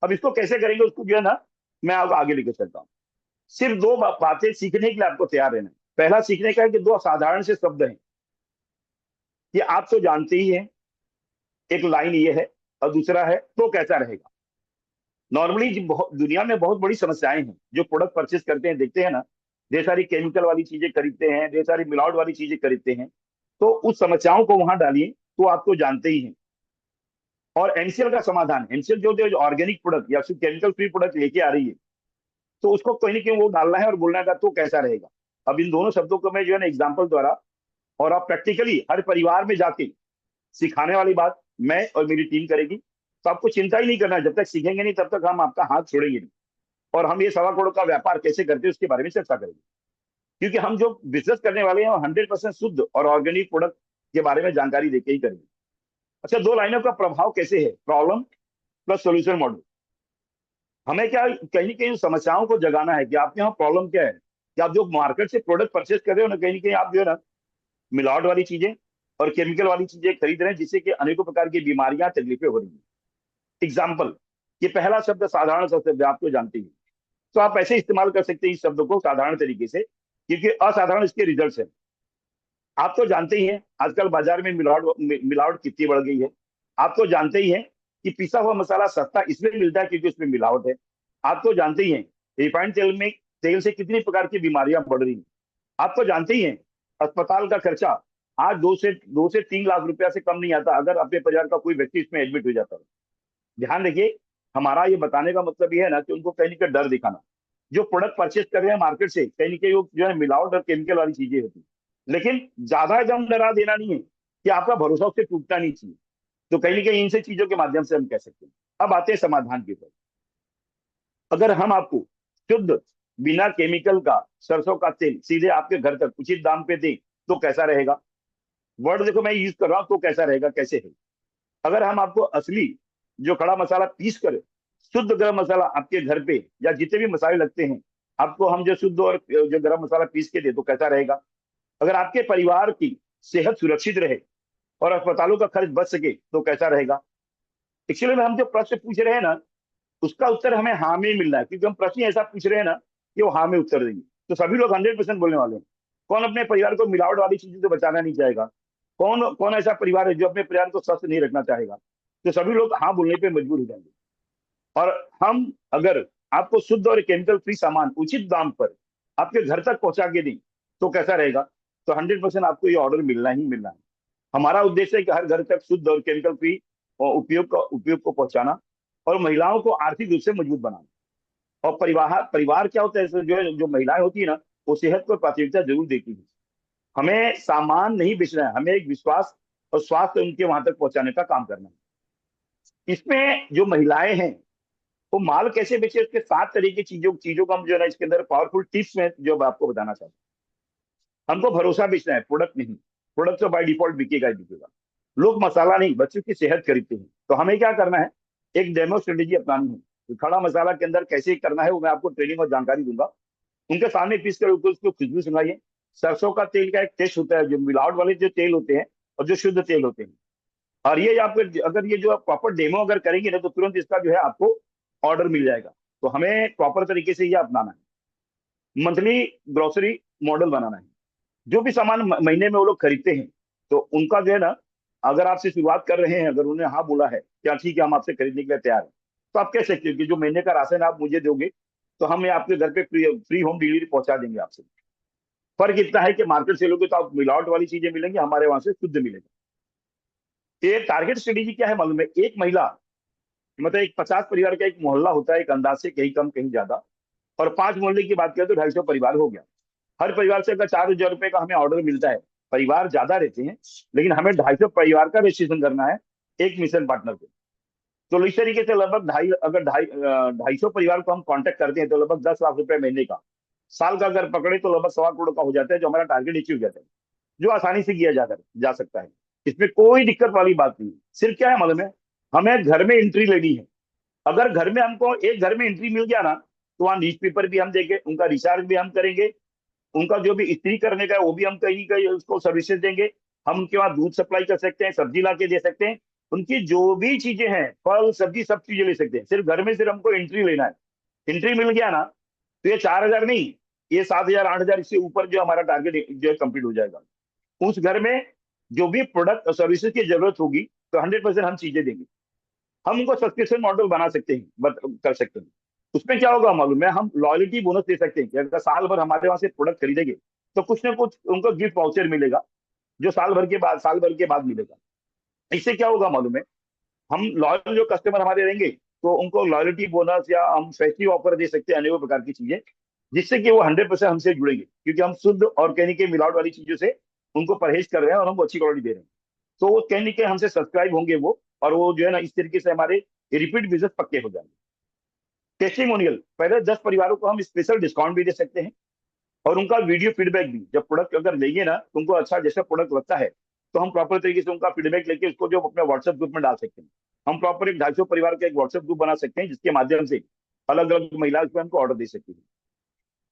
अब इसको कैसे करेंगे उसको जो है ना मैं आपको आगे लेकर चलता हूँ। सिर्फ दो बातें सीखने के लिए आपको तैयार रहना है। पहला सीखने का है कि दो साधारण से शब्द हैं, ये आप तो जानते ही हैं। एक लाइन ये है और दूसरा है तो कैसा रहेगा। नॉर्मली दुनिया में बहुत बड़ी समस्याएं हैं। जो प्रोडक्ट परचेस करते हैं देखते हैं ना, ढेर सारी केमिकल वाली चीजें खरीदते हैं, ढेर सारी मिलावट वाली चीजें खरीदते हैं। तो उस समस्याओं को वहां डालिए तो आप तो जानते ही हैं। और एनसीएल का समाधान, एनसीएल जो ऑर्गेनिक प्रोडक्ट या फिर केमिकल फ्री प्रोडक्ट लेके आ रही है, तो उसको कहीं ना कहीं वो डालना है और बोलना का तो कैसा रहेगा। अब इन दोनों शब्दों को मैं जो है ना एग्जाम्पल द्वारा और आप प्रैक्टिकली हर परिवार में जाके सिखाने वाली बात मैं और मेरी टीम करेगी। तो आपको चिंता ही नहीं करना है, जब तक सीखेंगे नहीं तब तक हम आपका हाथ छोड़ेंगे नहीं। और हम ये 1.25 करोड़ का व्यापार कैसे करते हैं उसके बारे में चर्चा करेंगे। क्योंकि हम जो बिजनेस करने वाले हैं वो 100% शुद्ध और ऑर्गेनिक प्रोडक्ट के बारे में जानकारी देके ही करेंगे। अच्छा, दो लाइनों का प्रभाव कैसे है, प्रॉब्लम प्लस सोल्यूशन मॉडल। हमें क्या कहीं ना कहीं समस्याओं को जगाना है कि आपके यहाँ प्रॉब्लम क्या है, कि आप जो मार्केट से प्रोडक्ट परचेज कर रहे हो ना, कहीं ना कहीं आप जो है ना मिलावट वाली चीजें और केमिकल वाली चीजें खरीद रहे हैं, जिससे कि अनेकों प्रकार की बीमारियां तकलीफें हो रही हैं। एग्जाम्पल, ये पहला शब्द साधारण सा शब्द है, आप तो जानते हैं। तो आप ऐसे इस्तेमाल कर सकते हैं इस शब्द को साधारण तरीके से, क्योंकि असाधारण इसके रिजल्ट है। आप तो जानते ही हैं आजकल बाजार में मिलावट कितनी बढ़ गई है। आप तो जानते ही हैं कि पिसा हुआ मसाला सस्ता इसलिए मिलता है क्योंकि उसमें मिलावट है। आप तो जानते ही हैं रिफाइंड तेल से कितनी प्रकार की बीमारियां बढ़ रही हैं। आप तो जानते ही हैं अस्पताल का खर्चा आज 2 से 3 लाख रुपया से कम नहीं आता अगर अपने परिवार का कोई व्यक्ति इसमें एडमिट हो जाता है। ध्यान रखिए, हमारा ये बताने का मतलब ये है ना कि उनको कहीं ना कहीं डर दिखाना। जो प्रोडक्ट परचेज कर रहे हैं मार्केट से, कहीं ना कहीं वो जो है मिलावट और केमिकल वाली चीजें होती है। लेकिन ज्यादा एकदम डरा देना नहीं है कि आपका भरोसा उससे टूटना नहीं चाहिए। तो कहीं ना कहीं इनसे चीजों के माध्यम से हम कह सकते हैं। अब आते हैं समाधान की तरफ। अगर हम आपको शुद्ध बिना केमिकल का सरसों का तेल सीधे आपके घर तक उचित दाम पे दें तो कैसा रहेगा। वर्ड देखो मैं यूज कर रहा हूं, तो कैसा रहेगा, कैसे है। अगर हम आपको असली जो खड़ा मसाला पीस कर शुद्ध गरम मसाला आपके घर पे या जितने भी मसाले लगते हैं आपको हम जो शुद्ध और जो गरम मसाला पीस के दे तो कैसा रहेगा। अगर आपके परिवार की सेहत सुरक्षित रहे और अस्पतालों का खर्च बच सके तो कैसा रहेगा। एक्चुअली में हम जो प्रश्न पूछ रहे हैं ना उसका उत्तर हमें हाँ में मिलना है, क्योंकि हम प्रश्न ऐसा पूछ रहे हैं ना कि वो हाँ में उत्तर देंगे। तो सभी लोग 100% बोलने वाले हैं। कौन अपने परिवार को मिलावट वाली चीजों से बचाना नहीं चाहेगा। कौन कौन ऐसा परिवार है जो अपने परिवार को स्वस्थ नहीं रखना चाहेगा। तो सभी लोग हाँ बोलने पे मजबूर हो जाएंगे। और हम अगर आपको शुद्ध और केमिकल फ्री सामान उचित दाम पर आपके घर तक पहुंचा के दें तो कैसा रहेगा। तो 100% आपको ये ऑर्डर मिलना ही मिलना है। हमारा उद्देश्य है कि हर घर तक शुद्ध और केमिकल फ्री उपयोग को पहुंचाना और महिलाओं को आर्थिक रूप से मजबूत बनाना। और परिवार परिवार क्या होता है, जो महिलाएं होती है ना वो सेहत को प्राथमिकता जरूर देती है। हमें सामान नहीं बेचना है, हमें एक विश्वास और स्वास्थ्य उनके वहां तक पहुंचाने का काम करना है। इसमें जो महिलाएं हैं वो माल कैसे बेचे उसके 7 तरह की चीजों चीजों को हम जो है ना इसके अंदर पावरफुल टिप्स में जो मैं आपको बताना चाहता हूँ। हमको भरोसा बेचना है, प्रोडक्ट नहीं। प्रोडक्ट तो बाय डिफॉल्ट बिकेगा ही बिकेगा। लोग मसाला नहीं बच्चों की सेहत खरीदते हैं। तो हमें क्या करना है, एक डेमो स्ट्रेटेजी अपनानी है। तो खड़ा मसाला के अंदर कैसे करना है वो मैं आपको ट्रेनिंग और जानकारी दूंगा। उनके सामने पीस कर उसको खुशबू सुनाइए। सरसों का तेल का एक टेस्ट होता है, जो मिलावट वाले जो तेल होते हैं और जो शुद्ध तेल होते हैं। और ये आपको अगर ये जो प्रॉपर डेमो अगर करेंगे ना तो तुरंत इसका जो है आपको ऑर्डर मिल जाएगा। तो हमें प्रॉपर तरीके से ये अपनाना है। मंथली ग्रोसरी मॉडल बनाना है। जो भी सामान महीने में वो लोग खरीदते हैं तो उनका जो है ना, अगर आपसे शुरुआत कर रहे हैं, अगर उन्हें हाँ बोला है क्या ठीक है हम आपसे खरीदने के लिए तैयार हैं, तो आप कह सकते हो कि जो महीने का राशन आप मुझे दोगे तो हम ये आपके घर पे फ्री होम डिलीवरी पहुंचा देंगे आपसे। फर्क इतना है कि मार्केट से लोगे तो आप मिलावट वाली चीजें मिलेंगी, हमारे वहां से शुद्ध मिलेगा। ये टारगेट स्ट्रेटेजी क्या है मालूम है, एक महिला मतलब एक 50 परिवार का एक मोहल्ला होता है, एक अंदाज से कहीं कम कहीं ज्यादा। और 5 मोहल्ले की बात करें तो 250 परिवार हो गया। हर परिवार से अगर 4,000 रुपए का हमें ऑर्डर मिलता है, परिवार ज्यादा रहते हैं लेकिन हमें 250 परिवार का रजिस्ट्रेशन करना है एक मिशन पार्टनर को। तो इस तरीके से लगभग ढाई अगर ढाई 250 परिवार को हम कांटेक्ट करते हैं तो लगभग 10 लाख रुपए महीने का, साल का अगर पकड़े तो लगभग 1.25 करोड़ का हो जाता है, जो हमारा टारगेट अचीव हो जाता है, जो आसानी से किया जा सकता है। इसमें कोई दिक्कत वाली बात नहीं। सिर्फ क्या है मालूम है, हमें घर में एंट्री लेनी है। अगर घर में हमको एक घर में एंट्री मिल गया ना तो वहाँ न्यूज पेपर भी हम देंगे, उनका रिचार्ज भी हम करेंगे, उनका जो भी इस्त्री करने का है वो भी हम कहीं कहीं उसको सर्विसेज देंगे। हम उनके वहां दूध सप्लाई कर सकते हैं, सब्जी ला के दे सकते हैं, उनकी जो भी चीजें हैं फल सब्जी सब चीजें ले सकते हैं। सिर्फ घर में सिर्फ हमको एंट्री लेना है। एंट्री मिल गया ना तो ये 4,000 नहीं, ये 7,000 8,000 इससे ऊपर जो हमारा टारगेट जो है कंप्लीट हो जाएगा। उस घर में जो भी प्रोडक्ट और सर्विसेज की जरूरत होगी तो 100% हम चीजें देंगे। हम उनको सब्सक्रिप्शन मॉडल बना सकते हैं, कर सकते हैं। उसमें क्या होगा मालूम है, हम लॉयल्टी बोनस दे सकते हैं कि अगर साल भर हमारे वहां से प्रोडक्ट खरीदेंगे तो कुछ ना कुछ उनको गिफ्ट वाउचर मिलेगा, जो साल भर के बाद मिलेगा। इससे क्या होगा मालूम है, हम लॉयल जो कस्टमर हमारे रहेंगे तो उनको लॉयल्टी बोनस या हम फेस्टिव ऑफर दे सकते हैं, अनेकों प्रकार की चीजें, जिससे कि वो 100% हमसे जुड़ेंगे, क्योंकि हम शुद्ध और कहने के मिलावट वाली चीजों से उनको परहेज कर रहे हैं और हमको अच्छी क्वालिटी दे रहे हैं। तो वो कहने के हमसे सब्सक्राइब होंगे वो, और वो जो है ना इस तरीके से हमारे रिपीट बिजनेस पक्के हो जाएंगे। टेस्टिमोनियल, पहले 10 परिवारों को हम स्पेशल डिस्काउंट भी दे सकते हैं। और उनका वीडियो फीडबैक भी, जब प्रोडक्ट अगर लेंगे ना तो उनको अच्छा जैसा प्रोडक्ट लगता है तो हम प्रॉपर तरीके से उनका फीडबैक लेके उसको जो अपने व्हाट्सएप ग्रुप में डाल सकते हैं। हम प्रॉपर एक 250 परिवार का एक व्हाट्सएप ग्रुप बना सकते हैं जिसके माध्यम से अलग अलग महिला उसमें हमको ऑर्डर दे सकती है।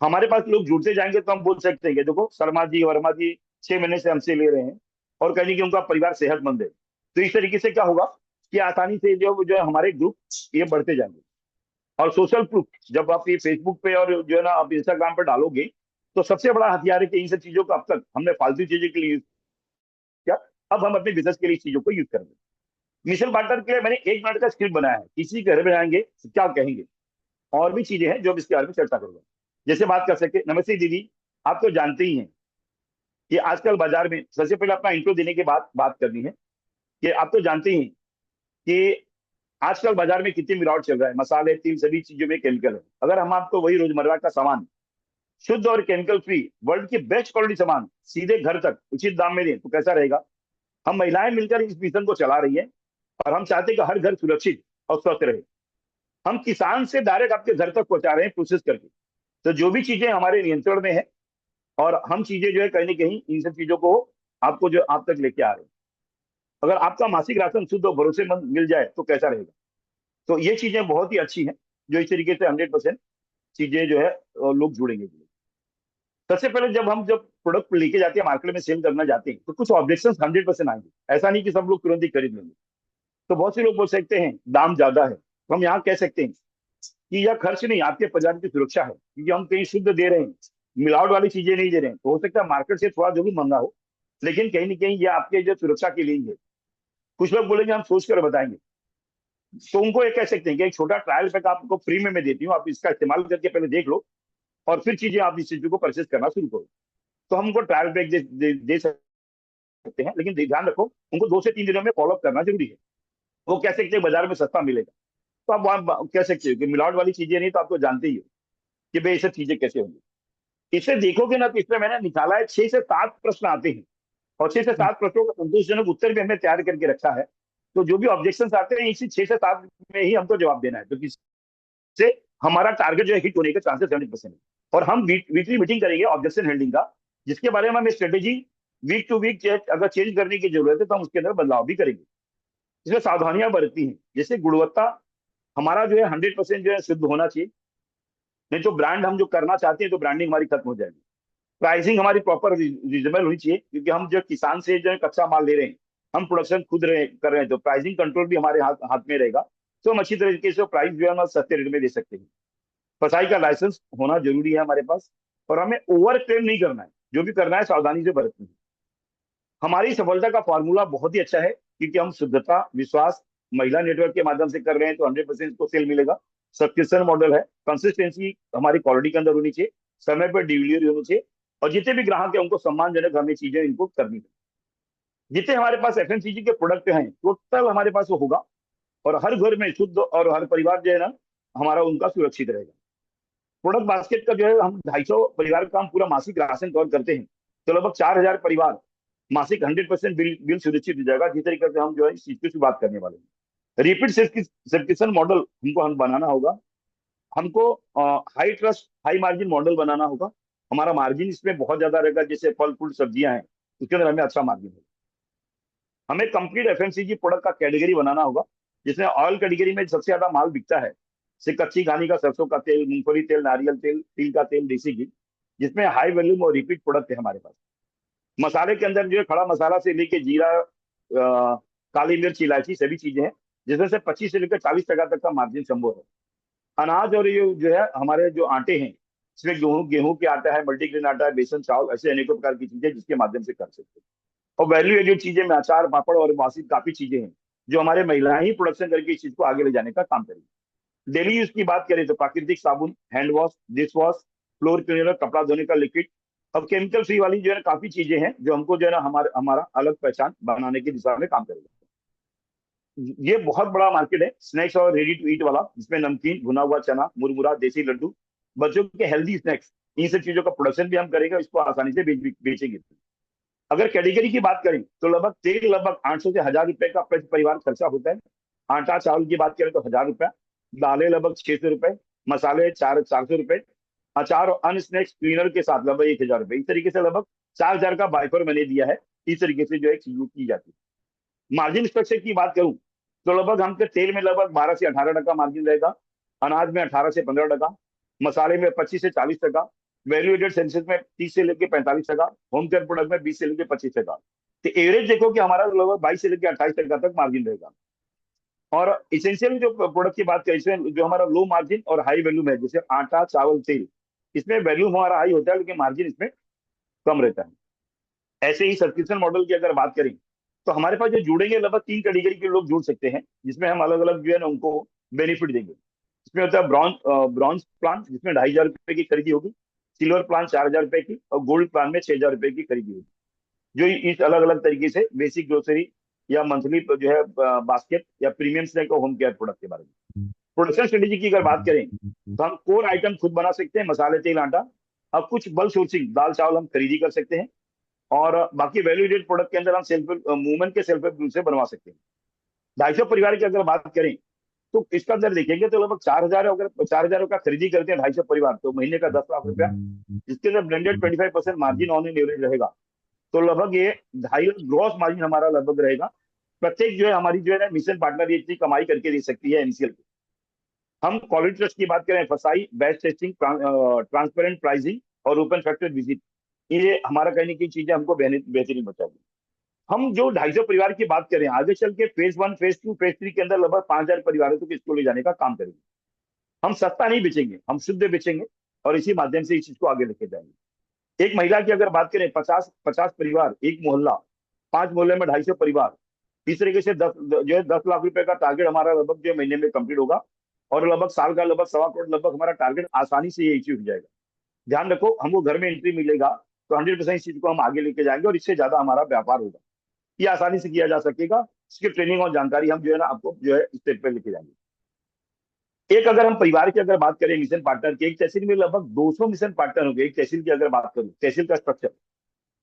हमारे पास लोग जुड़ते जाएंगे तो हम बोल सकते हैं कि देखो शर्मा जी वर्मा जी 6 महीने से हमसे ले रहे हैं और कहीं कि उनका परिवार सेहतमंद है। तो इस तरीके से क्या होगा कि आसानी से जो जो हमारे ग्रुप ये बढ़ते जाएंगे। और सोशल प्रूफ जब आप ये फेसबुक पे और जो है ना आप इंस्टाग्राम पे डालोगे तो सबसे बड़ा हथियार है कि इन सब चीजों को अब तक हमने फालतू चीजों के लिए यूज किया, अब हम अपने बिजनेस के लिए इस चीजों को यूज करेंगे। मिशन बांटने के लिए मैंने 1 मिनट का स्क्रिप्ट बनाया है, किसी के घर में जाएंगे तो क्या कहेंगे, और भी चीजें हैं जो अब इसके बारे में चर्चा करूंगा। जैसे बात कर सकते, नमस्ते दीदी, आप तो जानते ही हैं कि आजकल बाजार में, सबसे पहले अपना इंट्रो देने के बाद बात करनी है कि आप तो जानते ही हैं कि आजकल बाजार में कितनी मिलावट चल रहा है, मसाले तेल सभी चीजों में केमिकल है। अगर हम आपको वही रोजमर्रा का सामान शुद्ध और केमिकल फ्री वर्ल्ड की बेस्ट क्वालिटी सामान सीधे घर तक उचित दाम में दें तो कैसा रहेगा। हम महिलाएं मिलकर इस मिशन को चला रही है और हम चाहते हैं कि हर घर सुरक्षित और स्वस्थ रहे। हम किसान से डायरेक्ट आपके घर तक पहुंचा रहे हैं प्रोसेस करके। तो जो भी चीजें हमारे नियंत्रण में है और हम चीजें जो है कहीं ना कहीं इन सब चीजों को आपको जो आप तक लेके आ रहे हैं। अगर आपका मासिक राशन शुद्ध और भरोसेमंद मिल जाए तो कैसा रहेगा। तो ये चीजें बहुत ही अच्छी हैं जो इस तरीके से 100% चीजें जो है लोग जुड़ेंगे। सबसे पहले जब प्रोडक्ट लेके जाते हैं मार्केट में सेल करना जाते हैं तो कुछ ऑब्जेक्शन 100% आएंगे, ऐसा नहीं कि सब लोग तुरंत ही खरीद लेंगे। तो बहुत से लोग बोल सकते हैं दाम ज्यादा है, तो हम यहाँ कह सकते हैं कि यह खर्च नहीं, आपके परिवार की सुरक्षा है, क्योंकि हम कहीं शुद्ध दे रहे हैं, मिलावट वाली चीजें नहीं दे रहे हैं। तो हो सकता है मार्केट से थोड़ा जो भी महंगा हो, लेकिन कहीं ना कहीं ये आपके जो सुरक्षा के लिए ही है। कुछ लोग बोलेंगे हम सोच कर बताएंगे, तो उनको ये कह सकते हैं कि एक छोटा ट्रायल पैक आपको फ्री में मैं देती हूँ, आप इसका इस्तेमाल करके पहले देख लो और फिर चीजें आप इस चीज को परचेज करना शुरू करो। तो हम उनको ट्रायल पैक दे सकते हैं, लेकिन ध्यान रखो उनको 2 से 3 दिनों में फॉलोअप करना जरूरी है। वो कह सकते हैं बाजार में सस्ता मिलेगा, तो आप वहां कह सकते हो कि मिलावट वाली चीजें नहीं, तो आप तो जानते ही हो कि भाई ये सब चीजें कैसे होंगी। इसे देखोगे ना तो इसमें मैंने निकाला है 6 से 7 प्रश्न आते हैं और 6 से 7 प्रश्नों का संतोषजनक उत्तर भी हमने तैयार करके रखा है। तो जो भी ऑब्जेक्शन आते हैं इसी 6 से 7 में ही हमको जवाब देना है, तो किससे हमारा टारगेट जो है हिट होने के चांसेस 70% है। और हम वीकली मीटिंग करेंगे ऑब्जेक्शन हैंडलिंग का, जिसके बारे में हम स्ट्रेटेजी वीक टू वीक अगर चेंज करने की जरूरत है तो हम उसके अंदर बदलाव भी करेंगे। इसमें सावधानियां बरतती हैं, जैसे गुणवत्ता हमारा जो है 100% जो है शुद्ध होना चाहिए, नहीं तो ब्रांड हम जो करना चाहते हैं तो ब्रांडिंग हमारी खत्म हो जाएगी। प्राइसिंग हमारी प्रॉपर रीजनेबल होनी चाहिए, क्योंकि हम जो किसान से जो है कच्चा माल ले रहे हैं, हम प्रोडक्शन खुद कर रहे हैं, तो प्राइसिंग कंट्रोल भी हमारे हाथ में रहेगा। तो हम अच्छी तरीके से प्राइस जो है हम सस्ते रेट में दे सकते हैं। फसाई का लाइसेंस होना जरूरी है हमारे पास, और हमें ओवर क्लेम नहीं करना है, जो भी करना है सावधानी से बरतनी है। हमारी सफलता का फॉर्मूला बहुत ही अच्छा है, क्योंकि हम शुद्धता विश्वास महिला नेटवर्क के माध्यम से कर रहे हैं, तो 100% को सेल मिलेगा। सब्सक्रिप्शन मॉडल है, कंसिस्टेंसी हमारी क्वालिटी के अंदर होनी चाहिए, समय पर डिलीवरी होनी चाहिए, और जितने भी ग्राहक है उनको सम्मानजनक हमें चीजें इनको करनी है। जितने हमारे पास एफएमसीजी के प्रोडक्ट हैं टोटल हमारे पास वो होगा, और हर घर में शुद्ध और हर परिवार जो है ना हमारा उनका सुरक्षित रहेगा। प्रोडक्ट बास्केट का जो है हम 250 परिवार का हम पूरा मासिक राशन कवर करते हैं, तो लगभग 4,000 परिवार मासिक 100% बिल सुनिश्चित हो जाएगा। जिस तरीके से हम जो है इस चीज की बात करने वाले हैं, रिपीट सब्सक्रिप्शन मॉडल हमको बनाना होगा। हमको high trust high margin model बनाना होगा। हमारा मार्जिन इसमें बहुत ज्यादा रहेगा, जैसे फल फूल सब्जियां हैं उसके अंदर हमें अच्छा मार्जिन होगा। हमें कंप्लीट एफएमसीजी प्रोडक्ट का कैटेगरी बनाना होगा, जिसमें ऑयल कैटेगरी में सबसे ज्यादा माल बिकता है, जैसे कच्ची घानी का सरसों का तेल, मूंगफली तेल, नारियल तेल, तिल का तेल, देसी घी, जिसमें हाई वैल्यूम और रिपीट प्रोडक्ट है हमारे पास। मसाले के अंदर जो है खड़ा मसाला से लेके जीरा, काली मिर्च, इलायची सभी चीजें हैं, जिसमें से 25 से लेकर 40% तक का मार्जिन संभव है। अनाज और ये जो है हमारे जो आटे हैं, इसमें गेहूं गेहूं के आटा है, मल्टीग्रेन आटा है, बेसन चावल, ऐसे अनेकों प्रकार की चीजें जिसके माध्यम से कर सकते हैं। और वैल्यू एडेड चीजें में अचार पापड़ और बासी काफी चीजें हैं जो हमारे महिलाएं ही प्रोडक्शन करके इस चीज को आगे ले जाने का काम करेंगी। डेली यूज की बात करें तो प्राकृतिक साबुन, hand wash, dish wash, floor cleaner, कपड़ा धोने का लिक्विड। अब केमिकल फ्री वाली जो है ना काफी चीजें हैं जो हमको जो है ना हमारा अलग पहचान बनाने की दिशा में काम करेगा। ये बहुत बड़ा मार्केट है स्नैक्स और रेडी टू ईट वाला, जिसमें नमकीन, भुना हुआ चना, मुरमुरा, देसी लड्डू, बच्चों के हेल्दी स्नैक्स, इन सब चीजों का प्रोडक्शन भी हम करेंगे, इसको आसानी से बेचेंगे। अगर कैटेगरी की बात करें तो लगभग तेल लगभग 800 से 1,000 रुपए का प्रति परिवार खर्चा होता है। आटा चावल की बात करें तो 1,000 रुपया, दालें लगभग 600 रुपए, मसाले 400 रुपए, अचार और अन्य स्नैक्स क्लीनर के साथ लगभग 1,000 रुपए। इस तरीके से लगभग 4,000 का बाइफर मैंने दिया है। इस तरीके से जो है चीजें की जाती है। मार्जिन स्ट्रक्चर की बात करूं तो लगभग हमके तेल में लगभग 12 से 18 टका मार्जिन रहेगा, अनाज में 18 से 15 टका, मसाले में 25 से 40 टका, वैल्यू एडेड सर्विसेज में 30 से लेकर 45 टका, होम केयर प्रोडक्ट में 20 से लेकर 25 टका। तो एवरेज देखो कि हमारा लगभग 22 से लेकर 28 टका तक मार्जिन रहेगा। और इसेंशियल जो प्रोडक्ट की बात करें, इसमें जो हमारा लो मार्जिन और हाई वैल्यू में है, जैसे आटा चावल तेल, इसमें वैल्यू हमारा हाई होता है लेकिन मार्जिन इसमें कम रहता है। ऐसे ही सब्सक्रिप्शन मॉडल की अगर बात करें तो हमारे पास जो जुड़ेंगे लगभग 3 कैटेगरी के लोग जुड़ सकते हैं, जिसमें हम अलग अलग जो है ना उनको बेनिफिट देंगे। इसमें होता है ब्रॉन्ज प्लान, जिसमें 2,500 रुपए की खरीदी होगी, सिल्वर प्लान 4,000 रुपए की, और गोल्ड प्लान में 6,000 रुपए की खरीदी होगी। जो इस अलग अलग तरीके से बेसिक ग्रोसरी या मंथली जो है बास्केट या प्रीमियम स्नैक और होम केयर प्रोडक्ट के बारे में। प्रोडक्शन स्ट्रेटेजी की अगर बात करें तो हम कोर आइटम खुद बना सकते हैं, मसाले तेल आटा। अब कुछ बल्क सोर्सिंग दाल चावल हम खरीदी कर सकते हैं, और बाकी वैल्यू एडेड प्रोडक्ट के अंदर हम सेल्फ मूवमेंट के सेल्फ हेल्प ग्रुप से बनवा सकते हैं। 250 परिवार की अगर बात करें तो इसका अंदर देखेंगे तो लगभग 4,000, अगर 4,000 का खरीदी करते हैं 250 परिवार, तो महीने का 10 लाख रुपया, जिसके अंदर blended 25% margin on an average रहेगा। तो लगभग ये 2.5 लाख ग्रॉस मार्जिन हमारा लगभग रहेगा। प्रत्येक जो है हमारी जो है ना मिशन पार्टनर ये इतनी कमाई करके दे सकती है एमसीएल की। हम क्वालिटी ट्रस्ट की बात करें, फसाई बैच टेस्टिंग, ट्रांसपेरेंट प्राइसिंग और ओपन फैक्टर विजिट, ये हमारा कहने की चीजें हमको बेहतरीन बताएगी। हम जो 250 परिवार की बात करें, आगे चल के फेज 1 फेज 2 फेज 3 के अंदर लगभग 5,000 परिवारों तक इसको ले जाने का काम करेंगे। हम सस्ता नहीं बेचेंगे, हम शुद्ध बेचेंगे, और इसी माध्यम से इस चीज को आगे लेके जाएंगे। एक महिला की अगर बात करें, 50 परिवार, एक मोहल्ला, 5 मोहल्ले में 250 परिवार, इस तरीके से 10 लाख रुपए का टारगेट हमारा लगभग जो महीने में कंप्लीट होगा, और लगभग साल का लगभग 1.25 करोड़ लगभग हमारा टारगेट आसानी से ये अचीव हो जाएगा। ध्यान रखो, हमको घर में एंट्री मिलेगा तो 100% इस चीज को हम आगे लेके जाएंगे, और इससे ज्यादा हमारा व्यापार होगा। ये आसानी से किया जा सकेगा। इसकी ट्रेनिंग और जानकारी हम जो है ना आपको जो है स्टेप पे लेके जाएंगे। एक अगर हम परिवार की अगर बात करें मिशन पार्टनर की, एक तहसील में लगभग 200 मिशन पार्टनर होंगे। एक तहसील की अगर बात करूं, तहसील का स्ट्रक्चर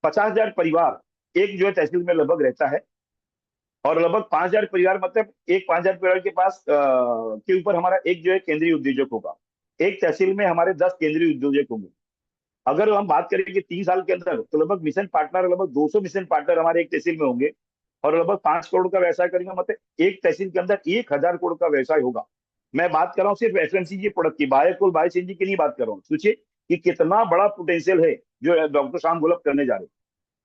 50,000 परिवार एक जो है तहसील में लगभग रहता है, और लगभग 5,000 परिवार, मतलब एक 5,000 परिवार के पास के ऊपर हमारा एक जो है केंद्रीय उद्योजक होगा। एक तहसील में हमारे 10 केंद्रीय उद्योजक होंगे। अगर हम बात करें कि 3 साल के अंदर, तो लगभग मिशन पार्टनर लगभग 200 मिशन पार्टनर हमारे एक तहसील में होंगे, और लगभग 5 करोड़ का व्यवसाय करेंगे। मतलब एक तहसील के अंदर 1,000 करोड़ का व्यवसाय होगा। मैं बात कर रहा हूँ सिर्फ एफएमसीजी प्रोडक्ट की, बायोकोल बायो सीएनजी की नहीं बात कर रहा हूँ। सोचिए कि कितना बड़ा पोटेंशियल है जो डॉक्टर श्याम गोलप करने जा रहे हैं।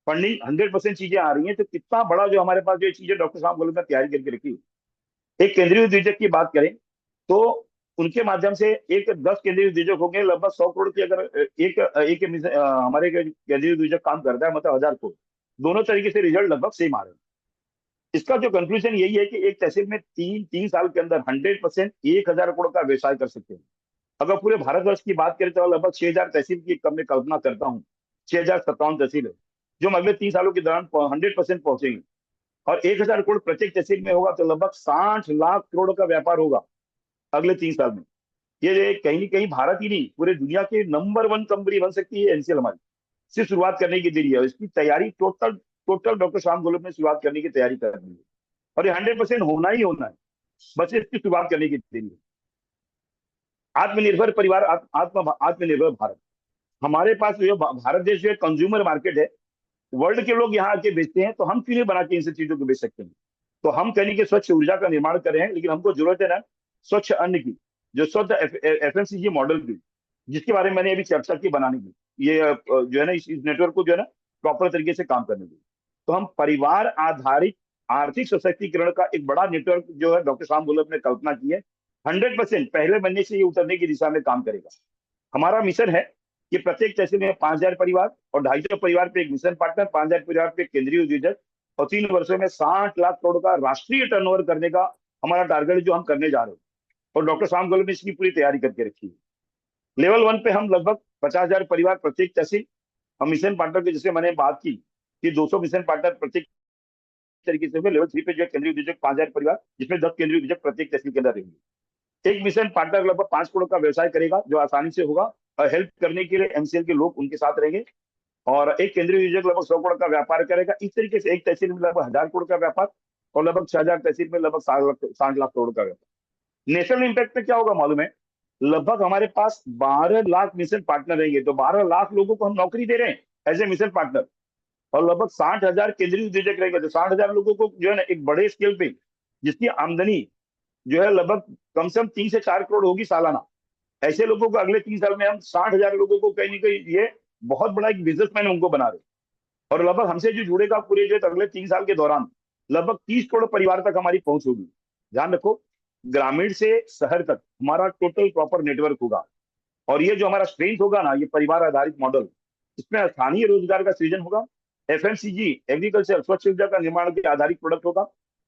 फंडिंग 100% चीजें आ रही हैं, तो कितना बड़ा जो हमारे पास जो चीजें डॉक्टर श्याम गोलप ने तैयारी करके रखी है। एक केंद्रीय उद्योजक की बात करें तो उनके माध्यम से एक 10 केंद्रीय उद्योजक होंगे। लगभग 100 करोड़ की अगर हमारे केंद्रीय उद्योजक काम करता है, मतलब 1,000 करोड़, दोनों तरीके से रिजल्ट लगभग सेम आ रहे हैं। इसका जो कंक्लूजन यही है कि एक तहसील में तीन तीन साल के अंदर 100% 1,000 करोड़ का व्यवसाय कर सकते हैं। अगर पूरे भारतवर्ष की बात करें तो लगभग 6,000 तहसील की मैं कल्पना करता हूँ। 6,057 तहसील है जो हम अगले 3 सालों के दौरान 100% पहुंचेंगे, और 1,000 करोड़ प्रत्येक तहसील में होगा, तो लगभग 60 लाख करोड़ का व्यापार होगा अगले 3 साल में। ये कहीं ना कहीं भारत ही नहीं, पूरे दुनिया की नंबर 1 कंपनी बन सकती है एनसीएल हमारी। सिर्फ शुरुआत करने की देरी है, इसकी तैयारी total total doctor Shyam Golap ने शुरुआत करने की तैयारी कर रही है, और ये 100% होना ही होना है। बस इसकी शुरुआत करने की देरी है। आत्मनिर्भर परिवार, आत्मनिर्भर भारत। हमारे पास जो भारत देश जो है कंज्यूमर मार्केट है, वर्ल्ड के लोग यहाँ आके बेचते हैं, तो हम क्यों नहीं बना के इन सब चीजों को बेच सकते हैं। तो हम कहेंगे कि स्वच्छ ऊर्जा का निर्माण कर रहे हैं, लेकिन हमको जरूरत है ना स्वच्छ अन्न की, जो शुद्ध एफएमसीजी मॉडल की, जिसके बारे में मैंने अभी चर्चा की बनाने की। ये जो है ना इस नेटवर्क को जो है ना प्रॉपर तरीके से काम करने की। तो हम परिवार आधारित आर्थिक सशक्तिकरण का एक बड़ा नेटवर्क जो है डॉक्टर श्याम गोलप ने कल्पना की है, 100% पहले महीने से ये उतरने की दिशा में काम करेगा। हमारा मिशन है कि प्रत्येक तहसील में 5,000 परिवार और 250 परिवार पे एक मिशन पार्टनर, 5,000 परिवार पे एक केंद्रीय उद्योजक, और 3 वर्षों में 60 लाख करोड़ का राष्ट्रीय टर्नओवर करने का हमारा टारगेट जो हम करने जा रहे हैं। और डॉक्टर श्याम गोलप ने इसकी पूरी तैयारी करके रखी है। लेवल 1 पे हम लगभग 50,000 परिवार प्रत्येक तहसील, हम मिशन पार्टनर की जैसे मैंने बात की कि 200 मिशन पार्टनर प्रत्येक तरीके से होंगे। लेवल 3 पे जो है केंद्रीय उद्योजक 5,000 परिवार, जिसमें 10 केंद्रीय उद्योजक प्रत्येक तहसील के अंदर रहेंगे। एक मिशन पार्टनर लगभग 5 करोड़ का व्यवसाय करेगा, जो आसानी से होगा, और हेल्प करने के लिए एमसीएल के लोग उनके साथ रहेंगे। और एक केंद्रीय उद्योजक लगभग 100 करोड़ का व्यापार करेगा। इस तरीके से एक तहसील में लगभग 1,000 करोड़ का व्यापार, और लगभग 6,000 तहसील में लगभग 60 लाख करोड़ का व्यापार। नेशनल इम्पैक्ट में क्या होगा मालूम है, लगभग हमारे पास 12 लाख मिशन पार्टनर रहेंगे, तो 12 लाख लोगों को हम नौकरी दे रहे हैं एज ए मिशन पार्टनर। और लगभग 60,000 केंद्रीय उद्योजक रहेंगे, तो 60,000 लोगों को जो है ना एक बड़े स्केल पे, जिसकी आमदनी जो है लगभग कम से कम 3 से 4 करोड़ होगी सालाना, ऐसे लोगों को अगले 3 साल में हम 60,000 लोगों को कहीं ना कहीं ये बहुत बड़ा एक बिजनेसमैन उनको बना रहे हैं। और लगभग हमसे जो जुड़ेगा पूरे जो है अगले 3 साल के दौरान लगभग 30 करोड़ परिवार तक हमारी पहुंच होगी। ध्यान रखो, ग्रामीण से शहर तक हमारा टोटल प्रॉपर नेटवर्क होगा। और ये जो हमारा स्ट्रेंथ होगा ना, ये परिवार आधारित मॉडल, इसमें स्थानीय रोजगार का सृजन होगा। एफएमसीजी, एग्रीकल्चर, स्वच्छ ऊर्जा का निर्माण के आधारित प्रोडक्ट होगा।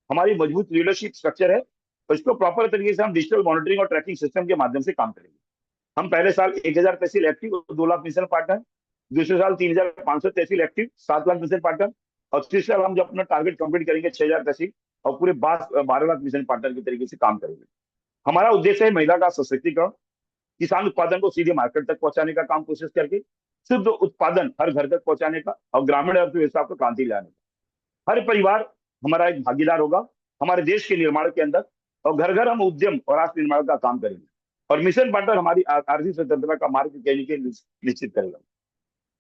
हमारी मजबूत लीडरशिप स्ट्रक्चर है, और इसको प्रॉपर तरीके से हम डिजिटल मॉनिटरिंग और ट्रैकिंग सिस्टम के माध्यम से काम करेंगे। हम पहले साल 1,000 तहसील एक्टिव और 2 लाख मिशन पार्टनर, दूसरे साल 3,500 तहसील एक्टिव, 7 लाख मिशन पार्टनर, और तीसरे साल हम जब अपना टारगेट कंप्लीट करेंगे 6,000 तहसील और पूरे 12 लाख मिशन पार्टनर के तरीके से काम करेंगे। हमारा उद्देश्य है महिला का सशक्तिकरण, किसान उत्पादन को सीधे मार्केट तक पहुंचाने का काम कोशिश करके, शुद्ध उत्पादन हर घर तक पहुंचाने का, और ग्रामीण अर्थव्यवस्था को क्रांति लाने का। हर परिवार हमारा एक भागीदार होगा हमारे देश के निर्माण के अंदर, और घर घर हम उद्यम और राष्ट्र निर्माण का काम करेंगे। और मिशन पार्टनर हमारी आर्थिक स्वतंत्रता का मार्ग कहने के निश्चित करेगा।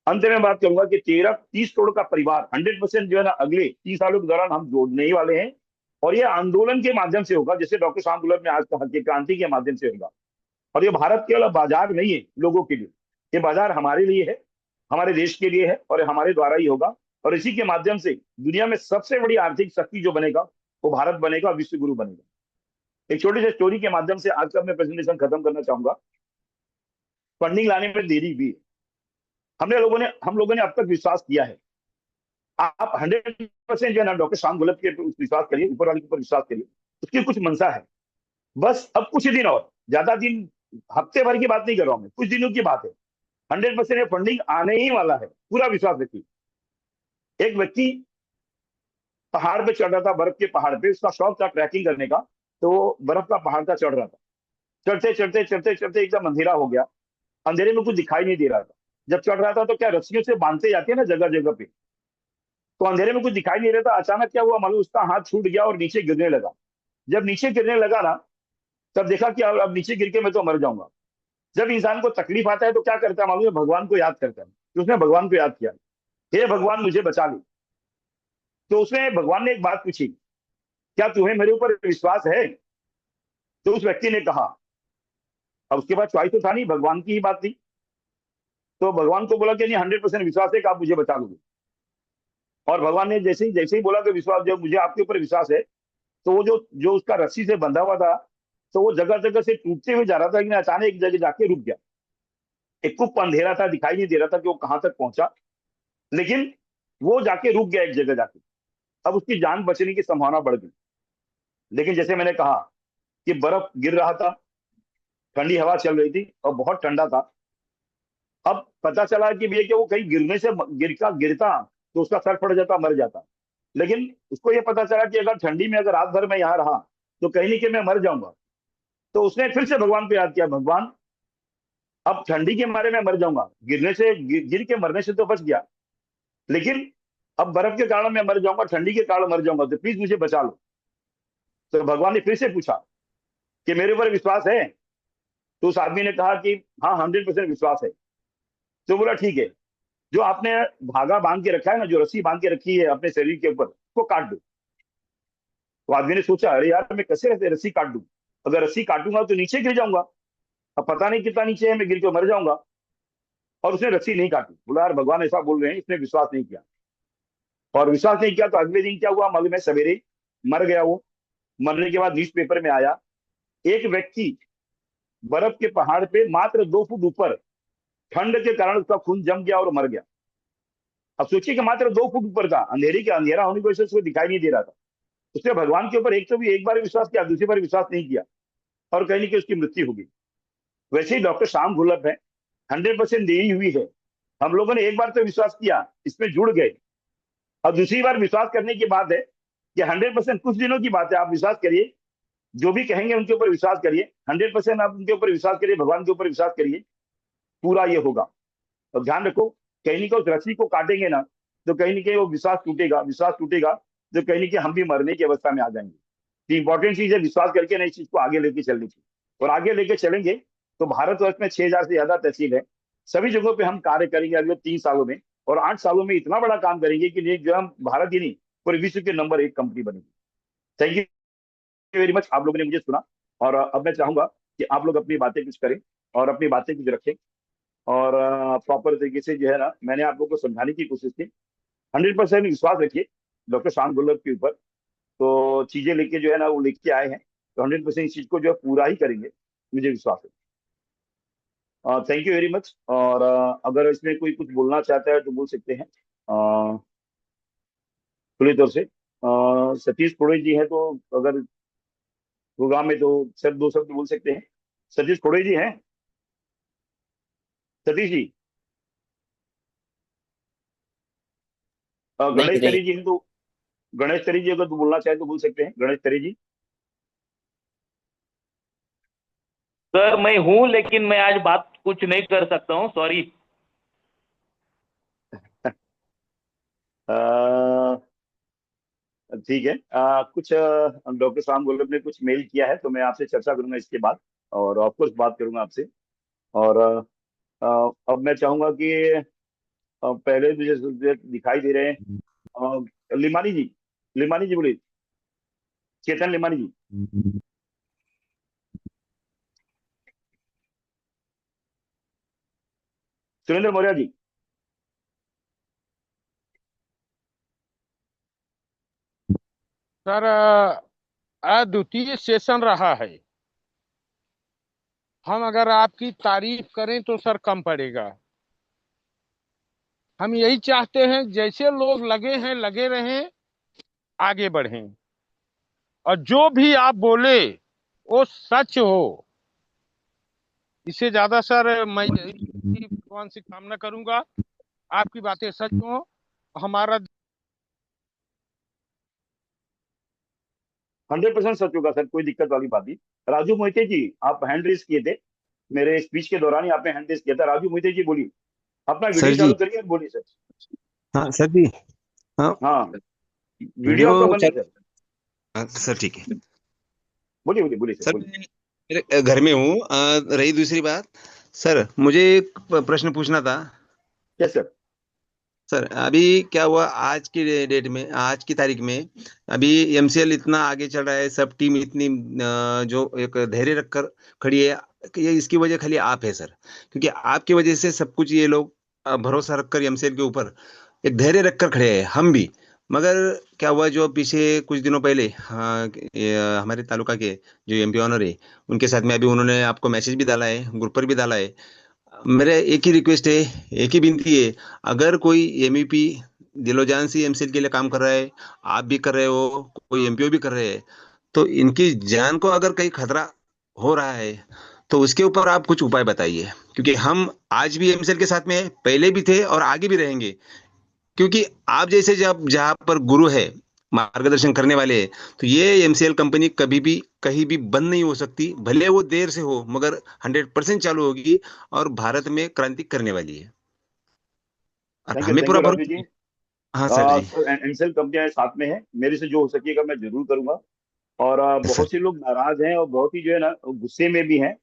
अंत में बात करूंगा कि 30 करोड़ का परिवार 100% जो है ना अगले 30 सालों के दौरान हम जोड़ने ही वाले हैं। और ये आंदोलन के माध्यम से होगा, जैसे डॉक्टर श्याम गुलाब ने आज कहा कि क्रांति के माध्यम से होगा। और ये भारत केवल बाजार नहीं है लोगों के लिए, ये बाजार हमारे लिए है, हमारे देश के लिए है, और हमारे द्वारा ही होगा। और इसी के माध्यम से दुनिया में सबसे बड़ी आर्थिक शक्ति जो बनेगा वो भारत बनेगा, विश्व गुरु बनेगा। एक छोटी सी स्टोरी के माध्यम से आज का मैं प्रेजेंटेशन खत्म करना चाहूंगा। फंडिंग लाने में देरी भी, हम लोगों ने अब तक विश्वास किया है। आप 100% जो है ना डॉक्टर श्याम गुलाब के ऊपर विश्वास करिए, ऊपर वाले के ऊपर विश्वास करिए। उसकी कुछ मंशा है, बस अब कुछ दिन और, ज्यादा दिन, हफ्ते भर की बात नहीं कर रहा हूं मैं, कुछ दिनों की बात है। 100% फंडिंग आने ही वाला है, पूरा विश्वास रखिए। एक व्यक्ति पहाड़ पे चढ़ रहा था, बर्फ के पहाड़ पे, उसका शौक था ट्रैकिंग करने का, तो वो बर्फ का पहाड़ का चढ़ रहा था। चढ़ते चढ़ते चढ़ते चढ़ते एकदम अंधेरा हो गया, अंधेरे में कुछ दिखाई नहीं दे रहा था। जब चढ़ रहा था तो क्या रस्सियों से बांधते जाते हैं ना जगह जगह पे, तो अंधेरे में कुछ दिखाई नहीं रहा था। अचानक क्या हुआ मालूम, उसका हाथ छूट गया और नीचे गिरने लगा। जब नीचे गिरने लगा ना, तब देखा कि अब नीचे गिर के मैं तो मर जाऊंगा। जब इंसान को तकलीफ आता है तो क्या करता है मालूम है, भगवान को याद करता है। तो उसने भगवान को याद किया, हे भगवान मुझे बचा ले। तो उसने, भगवान ने एक बात पूछी, क्या तुम्हें मेरे ऊपर विश्वास है? तो उस व्यक्ति ने कहा, अब उसके बाद चॉइस तो था नहीं, भगवान की ही बात थी। तो भगवान को बोला कि नहीं, 100% विश्वास है कि आप मुझे बचा लोगे। और भगवान ने जैसे ही बोला कि विश्वास, जब मुझे आपके ऊपर विश्वास है, तो वो जो जो उसका रस्सी से बंधा हुआ था, तो वो जगह जगह से टूटते हुए जा रहा था, लेकिन अचानक एक जगह जाके रुक गया। एक कुप अंधेरा था, दिखाई नहीं दे रहा था कि वो कहां तक पहुंचा, लेकिन वो जाके रुक गया एक जगह जाके। अब उसकी जान बचने की संभावना बढ़ गई। लेकिन जैसे मैंने कहा कि बर्फ गिर रहा था, ठंडी हवा चल रही थी और बहुत ठंडा था। अब पता चला कि भैया कि वो कहीं गिरने से गिरता तो उसका सर फट जाता, मर जाता। लेकिन उसको ये पता चला कि अगर ठंडी में अगर रात भर मैं यहाँ रहा तो कहीं नहीं कि मैं मर जाऊंगा। तो उसने फिर से भगवान को याद किया, भगवान अब ठंडी के मारे मैं मर जाऊंगा, गिरने से गिर के मरने से तो बच गया, लेकिन अब बर्फ के कारण मैं मर जाऊंगा, ठंडी के कारण मर जाऊंगा, तो प्लीज मुझे बचा लो। तो भगवान ने फिर से पूछा कि मेरे ऊपर विश्वास है? तो उस आदमी ने कहा कि हाँ, 100% विश्वास है। तो बोला ठीक है, जो आपने धागा बांध के रखा है ना, जो रस्सी बांध के रखी है अपने शरीर के ऊपर, उसको काट दो। तो आदमी ने सोचा, अरे यार मैं कैसे रस्सी काट दूं, अगर रस्सी काटूंगा तो नीचे गिर जाऊंगा, अब पता नहीं कितना नीचे है, मैं गिर के मर जाऊंगा। और उसने रस्सी नहीं काटी। बोला यार भगवान ऐसा बोल रहे हैं, इसने विश्वास नहीं किया। और विश्वास नहीं किया तो अगले दिन क्या हुआ मालूम है, सवेरे मर गया वो। मरने के बाद न्यूज़पेपर में आया, एक व्यक्ति बर्फ के पहाड़ पे मात्र 2 फुट ऊपर, ठंड के कारण उसका खून जम गया और मर गया। अब सोचिए कि मात्र 2 फुट ऊपर था, अंधेरे के अंधेरा होने की वजह से उसको दिखाई नहीं दे रहा था। उसने भगवान के ऊपर एक बार विश्वास किया, दूसरी बार विश्वास नहीं किया, और कहीं कि उसकी मृत्यु हो गई। वैसे ही डॉक्टर श्याम गुलाब है, 100% देरी हुई है। हम लोगों ने एक बार तो विश्वास किया, इसमें जुड़ गए, और दूसरी बार विश्वास करने की बात है कि 100%, कुछ दिनों की बात है, आप विश्वास करिए, जो भी कहेंगे उनके ऊपर विश्वास करिए, 100% आप उनके ऊपर विश्वास करिए, भगवान के ऊपर विश्वास करिए, पूरा ये होगा। और ध्यान रखो, कहीं ना उस रस्सी को काटेंगे ना, तो कहीं ना कहीं वो विश्वास टूटेगा, विश्वास टूटेगा तो कहीं ना कहीं हम भी मरने की अवस्था में आ जाएंगे। तो इंपॉर्टेंट चीज है विश्वास करके ना इस चीज को आगे लेके चलनी चाहिए, और आगे लेके चलेंगे तो भारतवर्ष में 6,000 से ज्यादा तहसील है। सभी जगहों पे हम कार्य करेंगे अगले 3 सालों में, और 8 सालों में इतना बड़ा काम करेंगे कि ये जो हम भारत ही नहीं पूरे विश्व के नंबर 1 कंपनी बनेगी। थैंक यू वेरी मच, आप लोगों ने मुझे सुना। और अब मैं चाहूंगा कि आप लोग अपनी बातें कुछ करें और अपनी बातें कुछ रखें, और प्रॉपर तरीके से जो है ना मैंने आप लोग को समझाने की कोशिश की। 100% विश्वास रखिए डॉक्टर शाम गुल्लक के ऊपर। तो चीजें लेके जो है ना वो लेके आए हैं, तो 100% इस चीज को जो है पूरा ही करेंगे, मुझे विश्वास है। Thank you very much. और अगर इसमें कोई कुछ बोलना चाहता है तो बोल सकते हैं खुले तौर से। सतीश पुरोहित जी हैं, तो अगर प्रोग्राम में तो सर 2 शब्द बोल सकते हैं। सतीश पुरोहित जी हैं? सतीश जी? नहीं गणेश नहीं। तरी जी हैं तो, गणेश तरी जी अगर तो बोलना चाहे तो बोल सकते हैं, गणेश तरी जी। सर मैं हूं, लेकिन मैं आज बात कुछ नहीं कर सकता हूं, सॉरी। अ, ठीक है। कुछ डॉक्टर शाम गोलब ने कुछ मेल किया है, तो मैं आपसे चर्चा करूंगा इसके बाद, और ऑफकोर्स बात करूंगा आपसे। और अब मैं चाहूंगा कि पहले मुझे दिखाई दे रहे हैं लिमानी जी। लिमानी जी बोलिए, चेतन लिमानी जी। सुरेंद्र मौर्य जी। सर, अद्वितीय सेशन रहा है। हम अगर आपकी तारीफ करें तो सर कम पड़ेगा। हम यही चाहते हैं जैसे लोग लगे हैं लगे रहें, आगे बढ़ें, और जो भी आप बोले वो सच हो। इससे ज्यादा सर मैं यही भगवान से कामना करूंगा आपकी बातें सच हो। हमारा 100% सच होगा सर, कोई दिक्कत वाली बात नहीं। राजू मोहिते जी, आप हैंड रेस किए थे मेरे स्पीच के दौरान ही, आपने हैंड रेस किया था। राजू मोहिते जी बोलिए, अपना सर वीडियो जी। चालू करिए और बोलिए सर। हाँ सर जी। हाँ, हाँ, वीडियो वीडियो आपका बंद है चल। सर। हाँ, सर ठीक है। बोलिए बोलिए बोलिए सर, सर बोलिए। मैं मेरे घर में हूँ। रही दूसरी बात, सर मुझे एक प्रश्न पूछना था। Yes sir. सर अभी क्या हुआ आज की डेट में, आज की तारीख में, अभी एमसीएल इतना आगे चल रहा है, सब टीम इतनी जो एक धैर्य रखकर खड़ी है, ये इसकी वजह खाली आप है सर। क्योंकि आपकी वजह से सब कुछ ये लोग भरोसा रखकर एमसीएल के ऊपर एक धैर्य रखकर खड़े हैं, हम भी। मगर क्या हुआ, जो पीछे कुछ दिनों पहले, हाँ, हमारे तालुका के जो एमपी ऑनर है, उनके साथ में अभी उन्होंने आपको मैसेज भी डाला है, ग्रुप पर भी डाला है। मेरा एक ही रिक्वेस्ट है, एक ही विनती है, अगर कोई एमईपी दिलोजान से एमसीएल के लिए काम कर रहा है, आप भी कर रहे हो, कोई एमपीओ भी कर रहे हैं, तो इनकी जान को अगर कहीं खतरा हो रहा है, तो उसके ऊपर आप कुछ उपाय बताइए। क्योंकि हम आज भी एमसीएल के साथ में हैं, पहले भी थे और आगे भी रहेंगे। क्योंकि आप जैसे जब जहाँ पर गुरु है, मार्गदर्शन करने वाले हैं, तो ये एमसीएल कंपनी कभी भी कहीं भी बंद नहीं हो सकती, भले वो देर से हो, मगर 100% चालू होगी और भारत में क्रांति करने वाली है। और हमें थैंक पूरा यू राजू भरोसा जी। है। हाँ सर जी। सर एनसेल कंपनियां साथ में है, मेरे से जो हो सकेगा मैं जरूर करूंगा। और सर। बहुत से लोग नाराज हैं और बहुत ही जो है ना गुस्से में भी हैं।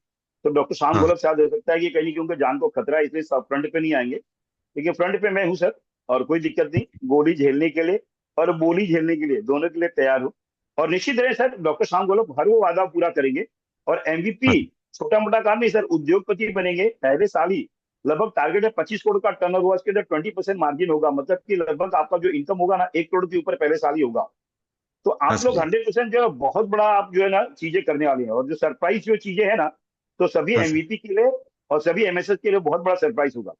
तो डॉक्टर शाम हाँ गोलब शायद हो सकता है कि कहीं कि उनके जान को खतरा है, इसलिए सब फ्रंट पे नहीं आएंगे, लेकिन फ्रंट पे मैं हूँ सर। और कोई दिक्कत नहीं, गोली झेलने के लिए और बोली झेलने के लिए, दोनों के लिए तैयार हूँ। और निश्चित रहे सर, डॉक्टर शाम गोलब हर वो वादा पूरा करेंगे। और एमवीपी हाँ। छोटा मोटा काम नहीं सर, उद्योगपति बनेंगे पहले साल ही। लगभग टारगेट है 25 करोड़ का टर्नओवर हुआ, इसके अंदर 20% मार्जिन होगा, मतलब कि लगभग आपका जो इनकम होगा ना 1 करोड़ के ऊपर पहले साल ही होगा। तो हाँ आप सर लोग जी। 100% जो है बहुत बड़ा आप जो है ना चीजें करने वाले हैं, और जो सरप्राइज जो चीजें है ना, तो सभी हाँ सर। एमवीपी के लिए और सभी एमएसएस के लिए बहुत बड़ा सरप्राइज होगा।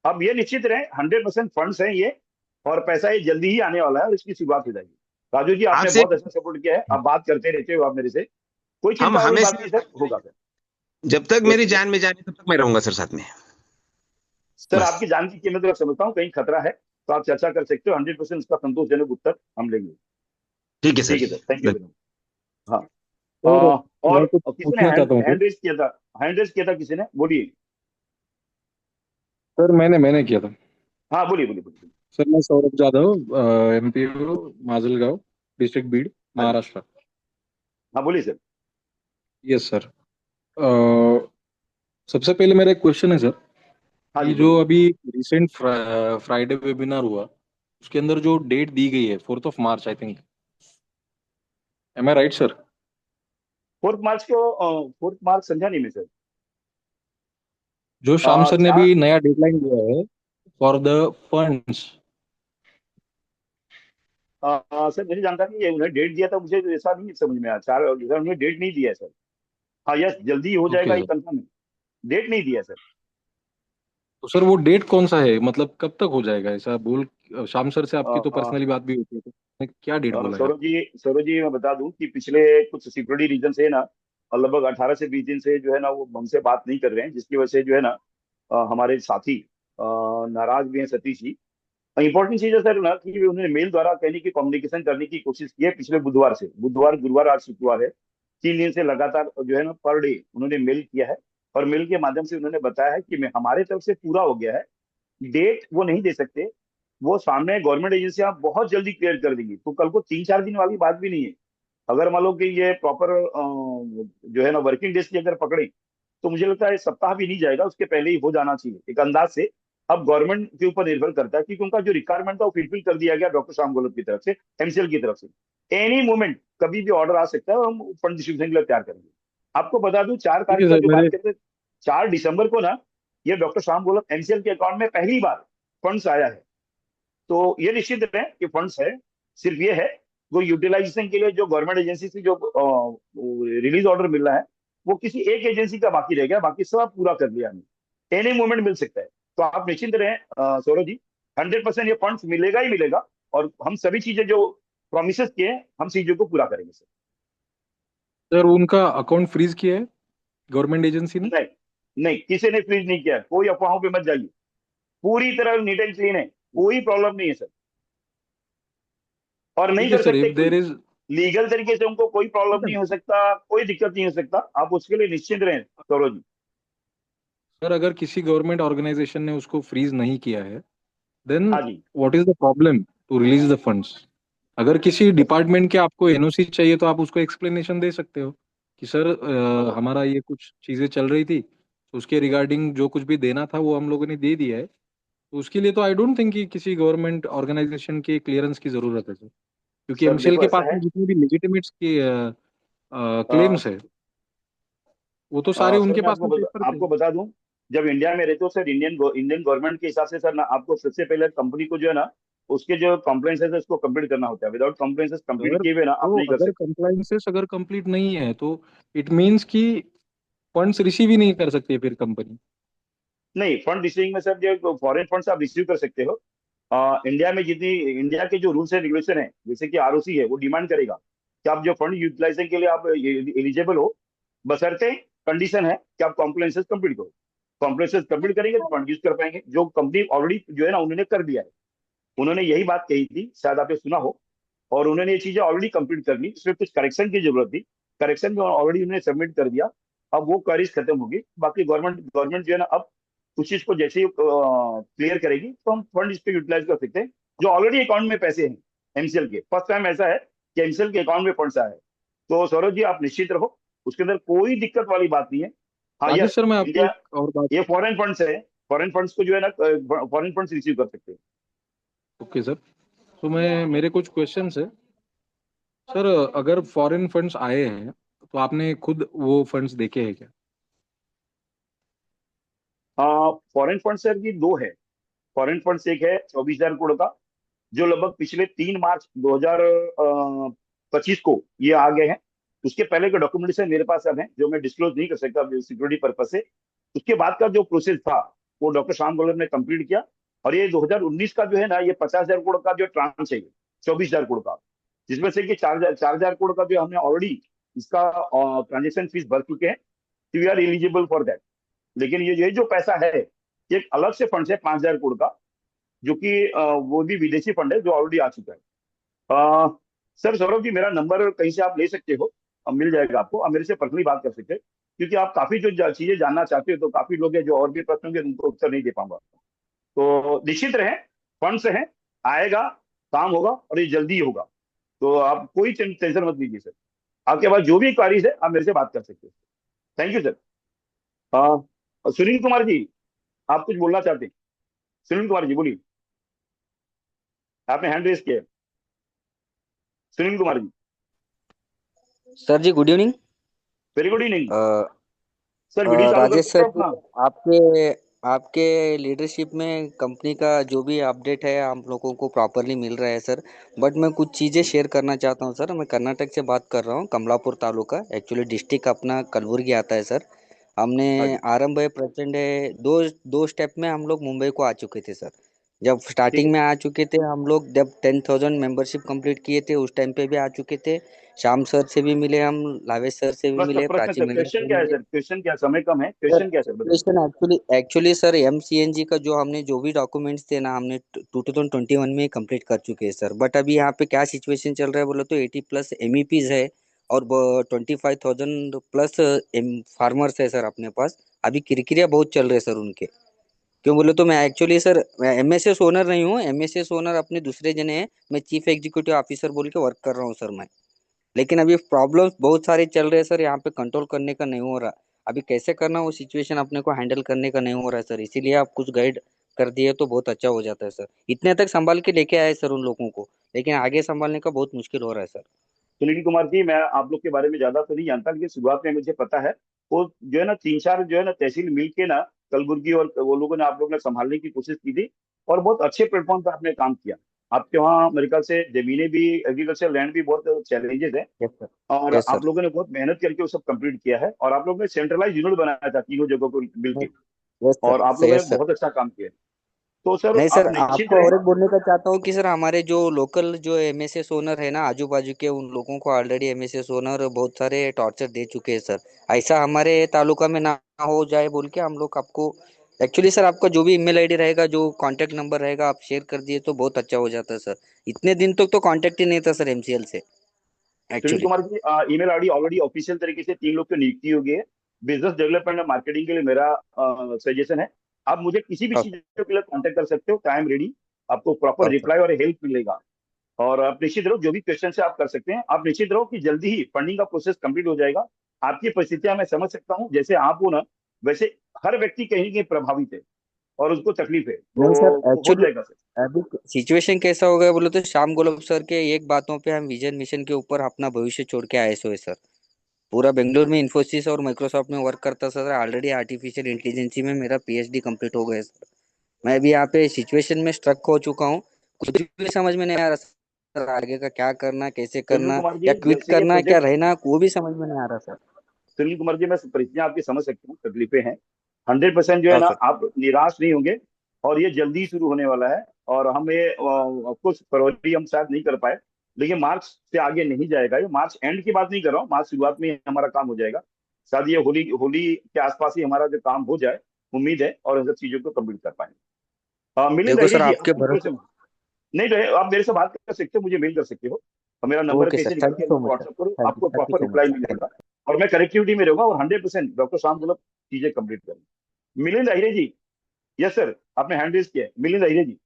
अब ये निश्चित रहे 100% फंड्स हैं ये, और पैसा ये जल्दी ही आने वाला है और इसकी शुरुआत हो जाएगी। राजू जी आपने आपसे बहुत अच्छा सपोर्ट किया है, आप बात करते रहते हो आप मेरे से, कोई हम चिंता वाली बात हमेशा नहीं सर, होगा सर। जब तक यस मेरी सर, जान में जाने तब तक मैं रहूंगा सर साथ में। सर बस। आपकी जान की कीमत अगर समझता हूँ कहीं खतरा है तो आप चर्चा कर सकते हो, 100% उसका संतोषजनक उत्तर हम लेंगे। ठीक है सर ठीक है जी। Sir, thank you very much. हाँ। और और मैं कुछ किसी ने पूछना चाहता हूँ सर। हैंड रेस किया था, हैंड रेस किया था किसी ने, बोलिए। सर मैंने किया था। हाँ बोलिए बोलिए बोलिए। सर मैं सौरभ जाधव, एमपीओ, माजलगांव, डिस्ट्रिक्ट बीड, हाँ जी, महाराष्ट्र। हाँ बोलिए सर। Yes sir. सबसे पहले मेरा एक क्वेश्चन है सर हाँ कि जी जो बोलिए। अभी रिसेंट फ्राइडे वेबिनार हुआ उसके अंदर जो डेट दी गई है 4 March I think, am I right sir? 4 March को, 4 मार्च संध्या नहीं में सर। जो श्याम सर ने चार, भी नया डेडलाइन दिया है फॉर द फंड्स। सर मुझे जानकारी है, उन्हें डेट दिया था, मुझे ऐसा नहीं समझ में आया। चार सर, उन्हें डेट नहीं दिया है सर। हाँ यस, जल्दी हो ओके जाएगा ये सर। कंफर्म है। डेट नहीं दिया सर। तो सर वो डेट कौन सा है, मतलब कब तक हो जाएगा ऐसा बोल? श्याम सर से अ, आपकी तो अ, पर्सनली बात भी होती है, तो उसने क्या डेट बोला है आपको? सौरभ जी मैं बता दूं कि पिछले कुछ सिक्योरिटी रीजन से ना, लगभग 18 से 20 दिन से जो है ना वो हमसे बात नहीं कर रहे हैं, जिसकी वजह से जो है ना हमारे साथी नाराज भी हैं, सतीश जी। इंपॉर्टेंट चीज है सर ना कि उन्होंने मेल द्वारा कहने की कम्युनिकेशन करने की कोशिश की है पिछले बुधवार से। बुधवार, गुरुवार, आज शुक्रवार है। 3 दिन से लगातार जो है ना पर डे उन्होंने मेल किया है। और मेल के माध्यम से उन्होंने बताया है कि मैं हमारे तरफ से पूरा हो गया है। डेट वो नहीं दे सकते, वो सामने गवर्नमेंट एजेंसियां बहुत जल्दी क्लियर कर देंगी। तो कल को 3-4 दिन वाली बात भी नहीं है। अगर मान लो कि ये प्रॉपर जो है ना वर्किंग डेज की अगर पकड़े, तो मुझे लगता है सप्ताह भी नहीं जाएगा, उसके पहले ही हो जाना चाहिए एक अंदाज से। अब गवर्नमेंट के ऊपर निर्भर करता है, क्योंकि उनका जो रिक्वायरमेंट था वो फुलफिल कर दिया गया डॉक्टर श्याम गौलत की तरफ से, एमसीएल की तरफ से। एनी मोमेंट कभी भी ऑर्डर आ सकता है और हम फंड डिस्ट्रीब्यूशन के लिए तैयार करेंगे। आपको बता दूं, 4 तारीख ठीक है का सर जो बात मेरे। करते हैं, 4 दिसंबर को ना ये डॉक्टर श्याम गौलत एमसीएल के अकाउंट में पहली बार फंड्स आया है। तो ये निश्चित है कि फंड्स है। सिर्फ ये है, वो यूटिलाइजेशन के लिए जो गवर्नमेंट एजेंसी से जो रिलीज ऑर्डर मिल रहा है, वो किसी एक एजेंसी का बाकी रह गया, बाकी सब पूरा कर लिया हमने। एनी मोमेंट मिल सकता है। तो आप निश्चिंत रहें सौरभ जी, 100% ये फंड्स मिलेगा ही मिलेगा। और हम सभी चीजें जो प्रोमिस किए हैं, हम चीजों को पूरा करेंगे सर। सर उनका अकाउंट फ्रीज किया है गवर्नमेंट एजेंसी ने? नहीं, नहीं किसी ने फ्रीज नहीं किया, कोई अफवाहों पे मत जाइए। पूरी तरह नीट एंड क्लीन है, कोई प्रॉब्लम नहीं है सर। और नहीं ठीक है कर सर, सकते इफ देर कोई। इज। लीगल तरीके से उनको कोई प्रॉब्लम नहीं हो सकता, कोई दिक्कत नहीं हो सकता। आप उसके लिए निश्चिंत रहें सौरभ जी। सर अगर किसी गवर्नमेंट ऑर्गेनाइजेशन ने उसको फ्रीज नहीं किया है देन हाँ जी। What is the problem to release the funds? अगर किसी डिपार्टमेंट के आपको एनओसी चाहिए तो आप उसको एक्सप्लेनेशन दे सकते हो कि सर हमारा ये कुछ चीजें चल रही थी, तो उसके रिगार्डिंग जो कुछ भी देना था वो हम लोगों ने दे दिया है। तो उसके लिए तो आई डोंट थिंक कि किसी गवर्नमेंट ऑर्गेनाइजेशन के क्लियरेंस की जरूरत है सर, क्योंकि सर एमसीएल देखो के ऐसा पास है। में जितनी भी लेजिटिमेट्स की अ, क्लेम्स है वो तो सारे सर उनके मैं पास में पेपर पे है। आपको बता दूं, जब इंडिया में रहते हो सर, इंडियन गवर्नमेंट के हिसाब से सर ना, आपको सबसे पहले कंपनी को जो है ना उसके जो कंप्लेंसेस है उसको कंप्लीट करना होता है। विदाउट कंप्लेंसेस कंप्लीट सर किए हुए ना आप तो नहीं कर अगर सकते। कंप्लाइंसेस अगर कंप्लीट नहीं है तो इट मीन्स कि फंड्स रिसीव ही नहीं कर सकती है फिर कंपनी। नहीं, फंड रिसीविंग में सर जो फॉरेन फंड्स आप रिसीव कर सकते हो। इंडिया में जितनी, इंडिया के जो रूल्स एंड रेगुलेशन है, जैसे कि आरओसी है, वो डिमांड करेगा कि आप जो फंड यूटिलाइजेशन के लिए आप एलिजिबल हो, बशर्ते कंडीशन है कि आप कॉम्प्लायंसेस कंप्लीट करो। कॉम्प्लायंसेस कंप्लीट करेंगे तो फंड यूज कर पाएंगे, जो कंपनी ऑलरेडी जो है ना उन्होंने कर दिया है। उन्होंने यही बात कही थी, शायद आपने सुना हो। और उन्होंने ये चीजें ऑलरेडी कंप्लीट कर ली, इसमें कुछ करेक्शन की जरूरत थी। करेक्शन में ऑलरेडी उन्होंने सबमिट कर दिया। अब वो क्वेरीज खत्म होगी, बाकी गवर्नमेंट गवर्नमेंट जो है ना अब उस चीज को जैसे ही क्लियर करेगी तो हम फंड इस पे यूटिलाइज कर सकते हैं। जो ऑलरेडी अकाउंट में पैसे हैं एमसीएल के, फर्स्ट टाइम ऐसा है कि एमसीएल के अकाउंट में फंड्स आए हैं। तो सौरभ जी आप निश्चित रहो, उसके अंदर कोई दिक्कत वाली बात नहीं है। हाँ राजेश यस, सर मैं आपको इंडिया, एक और बात। ये फॉरेन फंड्स है। फॉरेन फंड्स को जो है ना, फॉरेन फंड्स रिसीव कर सकते हैं। ओके सर, तो मैं मेरे कुछ क्वेश्चंस है सर। अगर फॉरेन फंड्स आए हैं तो आपने खुद वो फंड्स देखे हैं क्या? फॉरेन फंड्स सर जी दो है। फॉरेन फंड्स एक है 24,000 करोड़ का, जो लगभग पिछले 3 मार्च 2025 को ये आ गए हैं। उसके पहले के डॉक्यूमेंटेशन मेरे पास अब हैं, जो मैं डिस्क्लोज नहीं कर सकता सिक्योरिटी पर्पज से। उसके बाद का जो प्रोसेस था वो डॉक्टर श्याम गौलर ने कंप्लीट किया। और ये 2019 का जो है ना, ये 50,000 करोड़ का जो ट्रांस है, 24,000 करोड़ का, जिसमें से कि 4,000 करोड़ का जो हमने ऑलरेडी इसका ट्रांजेक्शन फीस भर चुके हैं। We are eligible for that. लेकिन ये जो पैसा है, ये एक अलग से फंड है 5,000 करोड़ का, जो कि वो भी विदेशी फंड है जो ऑलरेडी आ चुका है। सर सौरभ जी, मेरा नंबर कहीं से आप ले सकते हो, मिल जाएगा आपको। आप मेरे से पर्सनली बात कर सकते हैं, क्योंकि आप काफी जो चीजें जानना चाहते हो, तो काफी लोग हैं जो और भी प्रश्न होंगे उनको उत्तर नहीं दे पाऊंगा। तो निश्चित रहें, फंड्स हैं, आएगा, काम होगा और ये जल्दी ही होगा। तो आप कोई टेंशन मत लीजिए सर। आपके पास जो भी क्वारीज है आप मेरे से बात कर सकते हैं। Thank you sir. और सुनील कुमार जी, आप कुछ बोलना चाहते हैं? सुनील कुमार जी बोलिए, आपने हैंड रेस किया है। Sunil Kumar ji, sir ji, good evening. Very good evening. अ, सर वीडियो चालू कर राजेश सकते सर हो जी, अपना? आपके आपके लीडरशिप में कंपनी का जो भी अपडेट है हम लोगों को प्रॉपरली मिल रहा है सर। बट मैं कुछ चीज़ें शेयर करना चाहता हूँ सर। मैं कर्नाटक से बात कर रहा हूँ, कमलापुर तालुका, एक्चुअली डिस्ट्रिक्ट अपना कलबुर्गी आता है सर। हमने हाँ जी, आरंभ है प्रचंड है, दो दो स्टेप में हम लोग मुंबई को आ चुके थे सर। जब ठीक स्टार्टिंग है। में आ चुके थे हम लोग, जब 10,000 मेंबरशिप कंप्लीट किए थे उस टाइम पे भी आ चुके थे। श्याम सर से भी मिले हम, लावेश सर से भी प्रश्न मिले, प्रश्न प्राची सर, मैडम क्वेश्चन से भी क्या है मिले। सर? क्वेश्चन क्या, समय कम है, सर क्वेश्चन क्या है सर, बताइए। एक्चुअली एक्चुअली एक्चुअली सर एमसीएनजी का जो हमने जो भी डॉक्यूमेंट्स थे ना, हमने 2021 में कंप्लीट कर चुके हैं सर। बट अभी यहाँ पे क्या सिचुएशन चल रहा है बोले तो 80 प्लस एमईपीज है और 25,000 प्लस फार्मर्स है सर अपने पास। अभी किरकिरिया बहुत चल रहे हैं सर उनके। क्यों बोले तो मैं एक्चुअली सर एमएसएस ओनर नहीं हूँ, एमएसएस ओनर अपने दूसरे जने हैं। मैं चीफ एग्जीक्यूटिव ऑफिसर बोल के वर्क कर रहा हूँ सर मैं। लेकिन अभी प्रॉब्लम्स बहुत सारे चल रहे हैं सर, यहाँ पे कंट्रोल करने का नहीं हो रहा। अभी कैसे करना वो सिचुएशन अपने को हैंडल करने का नहीं हो रहा है सर, इसीलिए आप कुछ गाइड कर दिए तो बहुत अच्छा हो जाता है सर। इतने तक संभाल के लेके आए सर उन लोगों को, लेकिन आगे संभालने का बहुत मुश्किल हो रहा है सर। सुनील कुमार जी, मैं आप लोग के बारे में ज्यादा तो नहीं जानता, लेकिन शुरुआत में मुझे पता है। वो जो है ना, तीन चार जो है ना तहसील मिल के ना, कलबुर्गी और वो लोगों ने, आप लोगों ने संभालने की कोशिश की थी। और बहुत अच्छे प्लेटफॉर्म पर आपने काम किया। आपके वहाँ मेरे ख्याल से जमीनें भी, एग्रीकल्चर लैंड भी बहुत चैलेंजेस है। Yes sir. और यस आप सर। लोगों ने बहुत मेहनत करके वो सब कंप्लीट किया है। और आप लोगों ने सेंट्रलाइज यूनिट बनाया था तीनों जगहों को मिलकर। यस और आप सर। लोगों ने यस सर। बहुत अच्छा काम किया। तो सर नहीं सर, आप निश्चित आपको रहे। और एक बोलने का चाहता हूँ कि सर हमारे जो लोकल जो एमएसएस ओनर है ना आजू बाजू के, उन लोगों को ऑलरेडी एमएसएस ओनर बहुत सारे टॉर्चर दे चुके हैं सर। ऐसा हमारे तालुका में ना हो जाए बोल के हम लोग आपको, एक्चुअली सर आपका जो भी ईमेल आईडी रहेगा, जो कांटेक्ट नंबर रहेगा, आप शेयर कर दिए तो बहुत अच्छा हो जाता है सर। इतने दिन तक तो कांटेक्ट ही नहीं था सर एमसीएल से Sunil actually. Kumar ji, email ID already official तरीके से तीन लोग की नियुक्ति हो गई है। बिजनेस डेवलपमेंट और मार्केटिंग के लिए मेरा सजेशन है, आप मुझे किसी भी चीज के लिए कांटेक्ट कर सकते हो, आई एम रेडी। आपको प्रॉपर ओके। रिप्लाई और हेल्प मिलेगा। और आप निश्चित रहो, जो भी क्वेश्चन से आप कर सकते हैं, आप निश्चित रहो कि जल्दी ही फंडिंग का प्रोसेस कंप्लीट हो जाएगा। आपकी परिस्थितियां मैं समझ सकता हूँ, जैसे आप हो ना, वैसे हर व्यक्ति कहीं ना कहीं प्रभावित है और उसको तकलीफ है, तो नहीं सर, वो हो एक्चुअली जाएगा सर। अभी सिचुएशन कैसा हो गया बोले तो श्याम गोलब सर के एक बातों पे हम विजन मिशन के ऊपर अपना भविष्य छोड़ के आए सो है सर। पूरा बेंगलोर में इन्फोसिस और माइक्रोसॉफ्ट में वर्क करता सर, ऑलरेडी आर्टिफिशियल इंटेलिजेंसी में मेरा पीएचडी कंप्लीट हो गया सर। मैं अभी यहाँ पे सिचुएशन में स्ट्रक हो चुका हूँ। कुछ भी समझ में नहीं आ रहा सर, आगे का क्या करना, कैसे सुनील करना, कुमार या जी, क्विट जैसे ये करना, क्या प्रोजेक्ट, रहना, वो भी समझ में नहीं आ रहा सर। सुनील कुमार जी, मैं परिस्थितियां आपकी समझ सकता हूँ, तकलीफें हैं। 100% जो है हाँ ना, सर। आप निराश नहीं होंगे। और ये जल्दी शुरू होने वाला है। और हम ये कुछ फरवरी हम शायद नहीं कर पाए, लेकिन मार्च से आगे नहीं जाएगा। ये मार्च एंड की बात नहीं कर रहा हूँ, मार्च शुरुआत में ही हमारा काम हो जाएगा। शायद ये होली होली के आसपास ही हमारा जो काम हो जाए, उम्मीद है, और इन सब चीजों को कंप्लीट कर पाएंगे। मिलिंद देखो अहिरे सर जी, आपके आपको थोड़े से भरोसे। नहीं तो है, आप मेरे से बात कर सकते हो, मुझे मेल कर सकते हो। और मेरा नंबर ओके सर, कैसे निकल थैंक यू के सो मैं मच सर। व्हाट्सअप करूँ, आपको thank you proper so much reply sir, thank मिलेगा। और मैं कनेक्टिविटी में रहूंगा, और 100% डॉक्टर शाम मतलब चीजें कंप्लीट करूंगा। मिलिंद अहिरे जी, यस सर, आपने हैंड रेज किया है, मिलिंद अहिरे जी।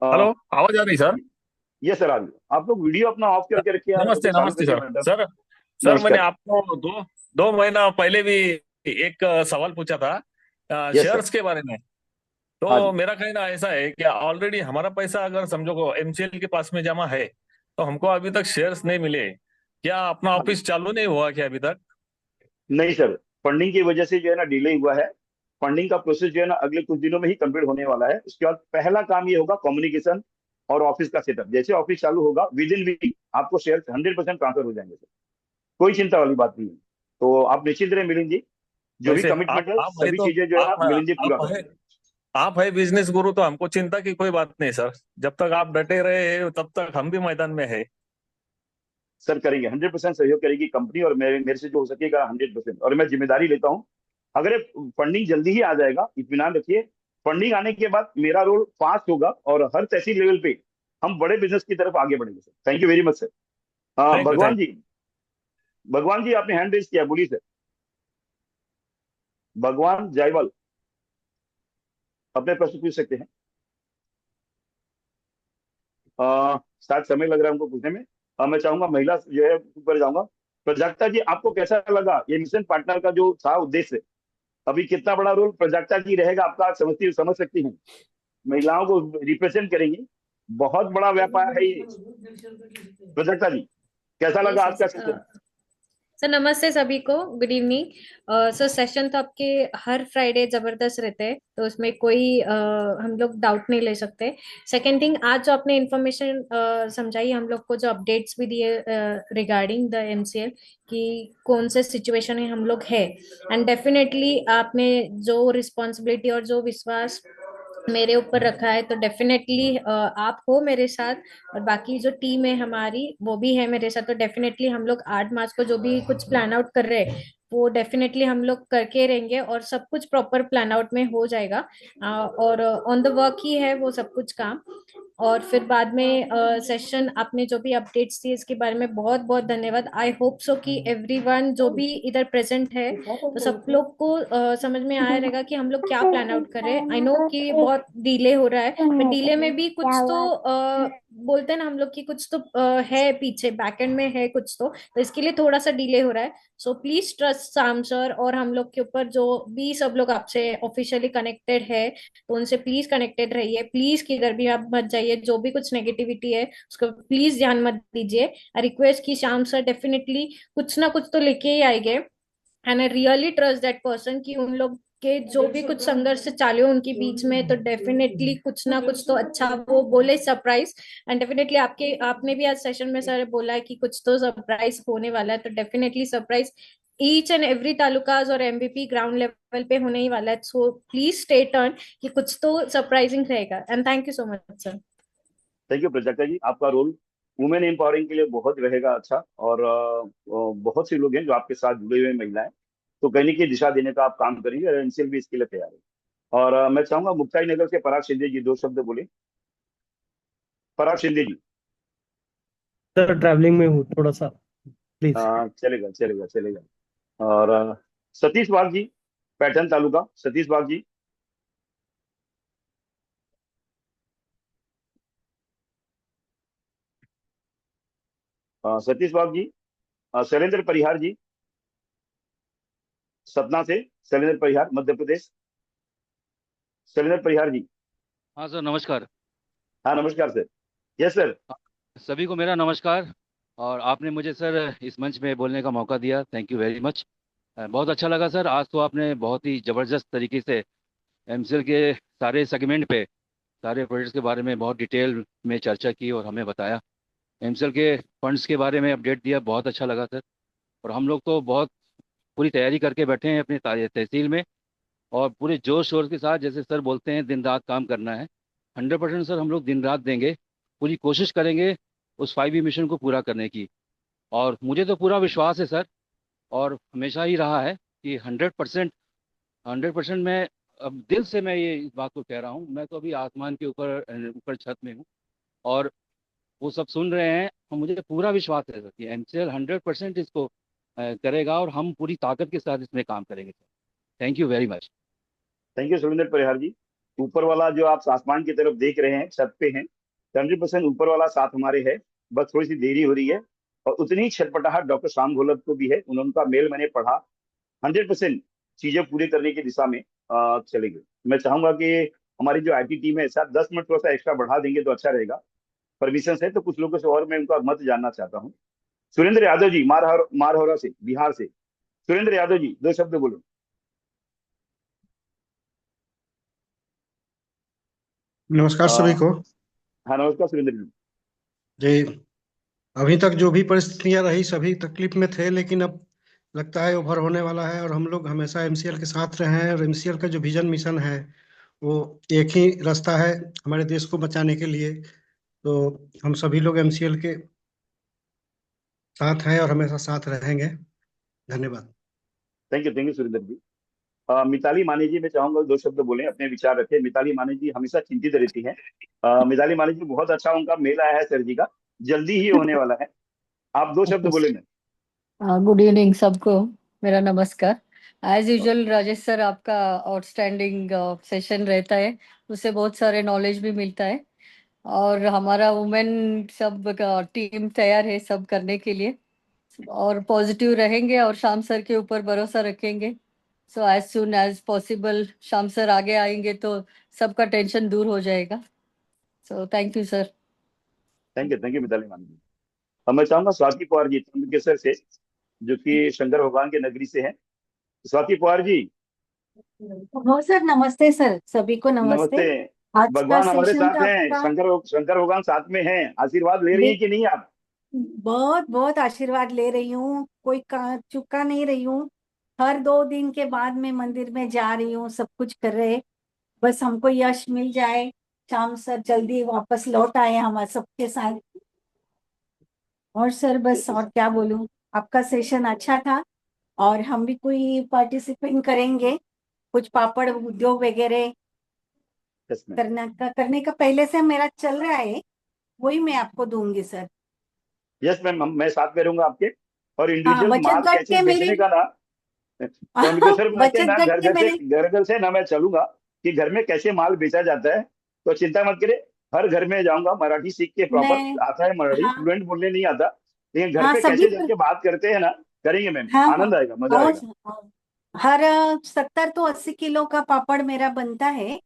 हेलो, आवाज आ रही सर? यस सर, आज आप लोग वीडियो अपना ऑफ करके रखिए यार, वो तो नमस्ते चालू नमस्ते करिए सर। मैडम। सर सर मैंने नमस्कार। आपको दो दो महीना पहले भी एक सवाल पूछा था यस सर। शेयर्स के बारे में। हाँ तो जी। मेरा कहना ऐसा है कि ऑलरेडी हमारा पैसा अगर समझो को एमसीएल के पास में जमा है, तो हमको अभी तक शेयर्स नहीं मिले। क्या अपना हाँ जी। ऑफिस चालू नहीं हुआ क्या अभी तक? नहीं सर, फंडिंग की वजह से जो है ना डिले हुआ है। फंडिंग का प्रोसेस जो है ना अगले कुछ दिनों में ही कंप्लीट होने वाला है। उसके बाद पहला काम ये होगा कम्युनिकेशन और ऑफिस का सेटअप। जैसे ऑफिस चालू होगा, विद इन वीक आपको शेयर 100% ट्रांसफर हो जाएंगे सर। कोई चिंता वाली बात नहीं है। तो आप निश्चिंत रहे मिलिंद जी, जो भी वैसे कमिटमेंट है आप है सभी तो चीजें जो है ना मिलिंद जी पूरा आप है करेंगे। आप है बिजनेस गुरु, तो हमको चिंता की कोई बात नहीं सर। जब तक आप डटे रहे तब तक हम भी मैदान में है। सर करेंगे, 100% सहयोग करेगी कंपनी, और मेरे मेरे से जो हो सकेगा 100%। और मैं जिम्मेदारी लेता हूँ। अगर फंडिंग जल्दी ही आ जाएगा, इत्मीनान रखिए। फंडिंग आने के बाद मेरा रोल फास्ट होगा, और हर तहसील लेवल पे हम बड़े बिजनेस की तरफ आगे बढ़ेंगे sir. Thank you very much sir. हाँ, थैंक यू भगवान थैंक जी, भगवान जी आपने हैंड रेज किया, बोलिए सर। भगवान जायवाल, अपने प्रश्न पूछ सकते हैं। शायद समय लग रहा है हमको पूछने में। मैं चाहूंगा महिला जो है ऊपर जाऊंगा। प्रजाक्ता जी, आपको कैसा लगा ये मिशन पार्टनर का जो था उद्देश्य? अभी कितना बड़ा रोल प्रजाक्ता जी रहेगा आपका, समझ सकती हैं? महिलाओं को रिप्रेजेंट करेंगी, बहुत बड़ा व्यापार है ये। प्रजाक्ता जी, कैसा लगा यस आज का यस सेशन? सर, नमस्ते सभी को, गुड इवनिंग। सर, सेशन तो आपके हर फ्राइडे जबरदस्त रहते हैं, तो उसमें कोई हम लोग डाउट नहीं ले सकते। सेकेंड थिंग, आज जो आपने इन्फॉर्मेशन समझाई हम लोग को, जो अपडेट्स भी दिए रिगार्डिंग द एमसीएल कि कौन से सिचुएशन में हम लोग है, एंड डेफिनेटली आपने जो रिस्पॉन्सिबिलिटी और जो विश्वास मेरे ऊपर रखा है, तो डेफिनेटली आप हो मेरे साथ, और बाकी जो टीम है हमारी वो भी है मेरे साथ। तो डेफिनेटली हम लोग 8 मार्च को जो भी कुछ प्लान आउट कर रहे हैं वो डेफिनेटली हम लोग करके रहेंगे, और सब कुछ प्रॉपर प्लान आउट में हो जाएगा। और ऑन द वर्क ही है वो सब कुछ काम। और फिर बाद में सेशन आपने जो भी अपडेट्स दी इसके बारे में बहुत बहुत धन्यवाद। आई होप सो कि एवरीवन जो भी इधर प्रेजेंट है तो सब लोग को समझ में आया रहेगा कि हम लोग क्या प्लान आउट कर रहे हैं। आई नो कि बहुत डिले हो रहा है, बट डिले में भी कुछ तो बोलते हैं ना हम लोग कि कुछ तो है पीछे, बैक एंड में है कुछ तो इसके लिए थोड़ा सा डिले हो रहा है। सो प्लीज ट्रस्ट साम सर और हम लोग के ऊपर, जो भी सब लोग आपसे ऑफिशियली कनेक्टेड है तो उनसे प्लीज कनेक्टेड रहिए। प्लीज किधर भी आप मत जाइए, जो भी कुछ नेगेटिविटी है उसको प्लीज ध्यान मत दीजिए। रिक्वेस्ट की श्याम सर डेफिनेटली कुछ ना कुछ तो लेके ही आएंगे, and I really trust that person कि उन लोग के जो भी कुछ संघर्ष चालू है उनके बीच में, तो डेफिनेटली कुछ ना कुछ तो अच्छा वो बोले सरप्राइज। एंड डेफिनेटली आपके आपने भी आज सेशन में सर बोला है कि कुछ तो सरप्राइज होने वाला है, तो definitely surprise each and every talukas और एमबीपी ग्राउंड लेवल पे होने ही वाला है। सो प्लीज स्टे टर्न कि कुछ तो सरप्राइजिंग रहेगा। And thank you so much sir. Thank you Prajakta ji, आपका रोल वुमेन एम्पावरिंग के लिए बहुत रहेगा अच्छा। और बहुत से लोग हैं जो आपके साथ जुड़े हुए महिलाएं, तो कहने की दिशा देने का आप काम करिए, और एनसीएल भी इसके लिए तैयार है। और मैं चाहूंगा मुक्ताई नगर से पराग शिंदे जी 2 शब्द बोले। पराग शिंदे जी। सर ट्रैवलिंग में हूँ थोड़ा सा, प्लीज। चलेगा चलेगा चलेगा। और सतीश बाग जी, पैठन तालुका, सतीश बाग जी। सतीश बाग जी। शैलेंद्र परिहार जी, सतना से शैलेंद्र परिहार, मध्य प्रदेश। शैलेंद्र परिहार जी। हाँ सर, नमस्कार। हाँ नमस्कार सर। Yes sir. सभी को मेरा नमस्कार। और आपने मुझे सर इस मंच में बोलने का मौका दिया, थैंक यू वेरी मच। बहुत अच्छा लगा सर। आज तो आपने बहुत ही ज़बरदस्त तरीके से एमसीएल के सारे सेगमेंट पे, सारे प्रोजेक्ट्स के बारे में बहुत डिटेल में चर्चा की और हमें बताया। एमसीएल के फंड्स के बारे में अपडेट दिया, बहुत अच्छा लगा सर। और हम लोग तो बहुत पूरी तैयारी करके बैठे हैं अपनी तहसील में, और पूरे जोश शोर के साथ, जैसे सर बोलते हैं दिन रात काम करना है। 100% सर हम लोग दिन रात देंगे, पूरी कोशिश करेंगे उस 5E मिशन को पूरा करने की। और मुझे तो पूरा विश्वास है सर, और हमेशा ही रहा है कि 100% मैं, अब दिल से मैं ये इस बात को कह रहा हूँ। मैं तो अभी आसमान के ऊपर ऊपर छत में हूँ, और वो सब सुन रहे हैं, और मुझे पूरा विश्वास है सर कि एमसीएल 100% इसको करेगा, और हम पूरी ताकत के साथ इसमें काम करेंगे sir. Thank you very much. Thank you Surendra Parihar ji. ऊपर वाला जो आप आसमान की तरफ देख रहे हैं, छत पे हैं, 100% ऊपर वाला साथ हमारे है। बस थोड़ी सी देरी हो रही है, और उतनी ही छटपटाहट डॉक्टर श्याम घोलप को भी है। उनका मेल मैंने पढ़ा। 100% चीजें पूरी करने की दिशा में चलेंगे। मैं चाहूंगा कि हमारी जो आईटी टीम है, शायद 10 मिनट थोड़ा सा एक्स्ट्रा बढ़ा देंगे तो अच्छा रहेगा। परमिशन है तो कुछ लोगों से और मैं उनका मत जानना चाहता हूँ। सुरेंद्र यादव जी, मारहौरा से, बिहार से। सुरेंद्र यादव जी 2 शब्द बोलो। नमस्कार सभी अ, को। हाँ नमस्कार सुरेंद्र जी। जी, अभी तक जो भी परिस्थितियां रही सभी तकलीफ में थे, लेकिन अब लगता है ओवर होने वाला है, और हम लोग हमेशा एमसीएल के साथ रहे हैं। और एमसीएल का जो विजन मिशन है वो एक ही रास्ता है हमारे देश को बचाने के लिए। तो हम सभी लोग एमसीएल के साथ हैं और हमेशा साथ रहेंगे। धन्यवाद। थैंक यू सुरेंद्र जी। मिताली मानी जी, मैं चाहूंगा 2 शब्द बोले, अपने विचार रखें। मिताली मानी जी हमेशा चिंतित रहती हैं। मिताली मानी जी, बहुत अच्छा उनका मेल आया है सर जी का, जल्दी ही होने वाला है। आप 2 शब्द बोले ना। गुड इवनिंग सबको, मेरा नमस्कार। एज यूजुअल राजेश सर, आपका आउटस्टैंडिंग सेशन रहता है, उससे बहुत सारे नॉलेज भी मिलता है। और हमारा वुमेन सब टीम तैयार है सब करने के लिए, और पॉजिटिव रहेंगे और श्याम सर के ऊपर भरोसा रखेंगे। So as soon as possible Shyam sir आगे आएंगे तो सबका टेंशन दूर हो जाएगा। So thank you sir. Thank you Mitali Mani ji. अब मैं चाहूंगा स्वाति पवार जी त्र्यंबकेश्वर से, जो कि शंकर भगवान के नगरी से हैं। स्वाति पवार जी, हाँ सर, नमस्ते सर, सभी को नमस्ते। नमस्ते। आज का भगवान हमारे सेशन साथ तो हैं, आपका शंकर भगवान साथ में हैं। आशीर्वाद ले रही है कि नहीं आप? बहुत बहुत आशीर्वाद ले रही हूँ, कोई चुका नहीं रही हूँ। हर 2 दिन के बाद मैं मंदिर में जा रही हूँ, सब कुछ कर रहे। बस हमको यश मिल जाए, श्याम सर जल्दी वापस लौट आए हमारे सबके साथ। और सर बस और क्या बोलूं, आपका सेशन अच्छा था और हम भी कोई पार्टिसिपेट करेंगे, कुछ पापड़ उद्योग वगैरह करने का पहले से मेरा चल रहा है, वही मैं आपको दूंगी सर। यस मैम, मैं साथ में रहूंगा आपके। और हाँ, इंडिविजुअल बचत माल गट कैसे के मेरी बेचने का ना, त्र्यंबकेश्वर में आके बचत ना गट घर के घर से मेरे घर से ना मैं चलूंगा कि घर में कैसे माल बेचा जाता है। तो चिंता मत करें, हर घर में जाऊंगा, मराठी सीख के मैं प्रॉपर आता है, मराठी हाँ फ्लुएंट बोलने नहीं आता, लेकिन घर हाँ पे सभी कैसे जाके बात करते हैं ना, करेंगे मैम। हाँ हाँ आनंद आएगा, मजा आएगा। हर 70 तो 80 किलो का पापड़ मेरा बनता है।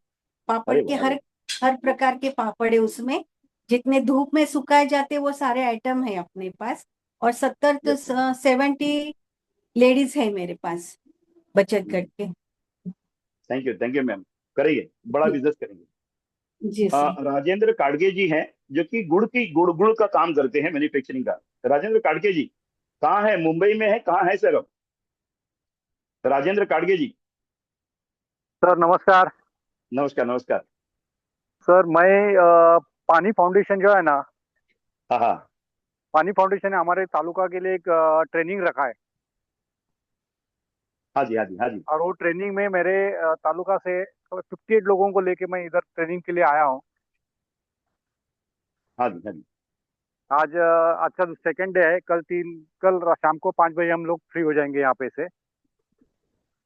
पापड़ अरे के वाह, अरे हर हर प्रकार के पापड़ है उसमें, जितने धूप में सुखाए जाते वो सारे आइटम है अपने पास। और 70 तो 70 लेडीज है मेरे पास बचत गट के। थैंक यू मैम, करेंगे, बड़ा बिजनेस करेंगे। जी सर। राजेंद्र काडगे जी हैं, जो कि गुड़ का काम करते हैं, मैन्युफैक्चरिंग का। राजेंद्र काडगे जी कहाँ है? मुंबई में है, कहाँ है सर अब? राजेंद्र काडगे जी। सर नमस्कार। नमस्कार नमस्कार। सर मैं पानी फाउंडेशन जो है ना, हाँ हाँ पानी फाउंडेशन ने हमारे तालुका के लिए एक ट्रेनिंग रखा है। हाँ जी हाँ जी हाँ जी। और वो ट्रेनिंग में मेरे तालुका से 58 लोगों को लेके मैं इधर ट्रेनिंग के लिए आया हूँ। हाँ जी हाँ जी। आज अच्छा सेकंड डे है। कल शाम को 5 बजे हम लोग फ्री हो जाएंगे यहाँ पे से।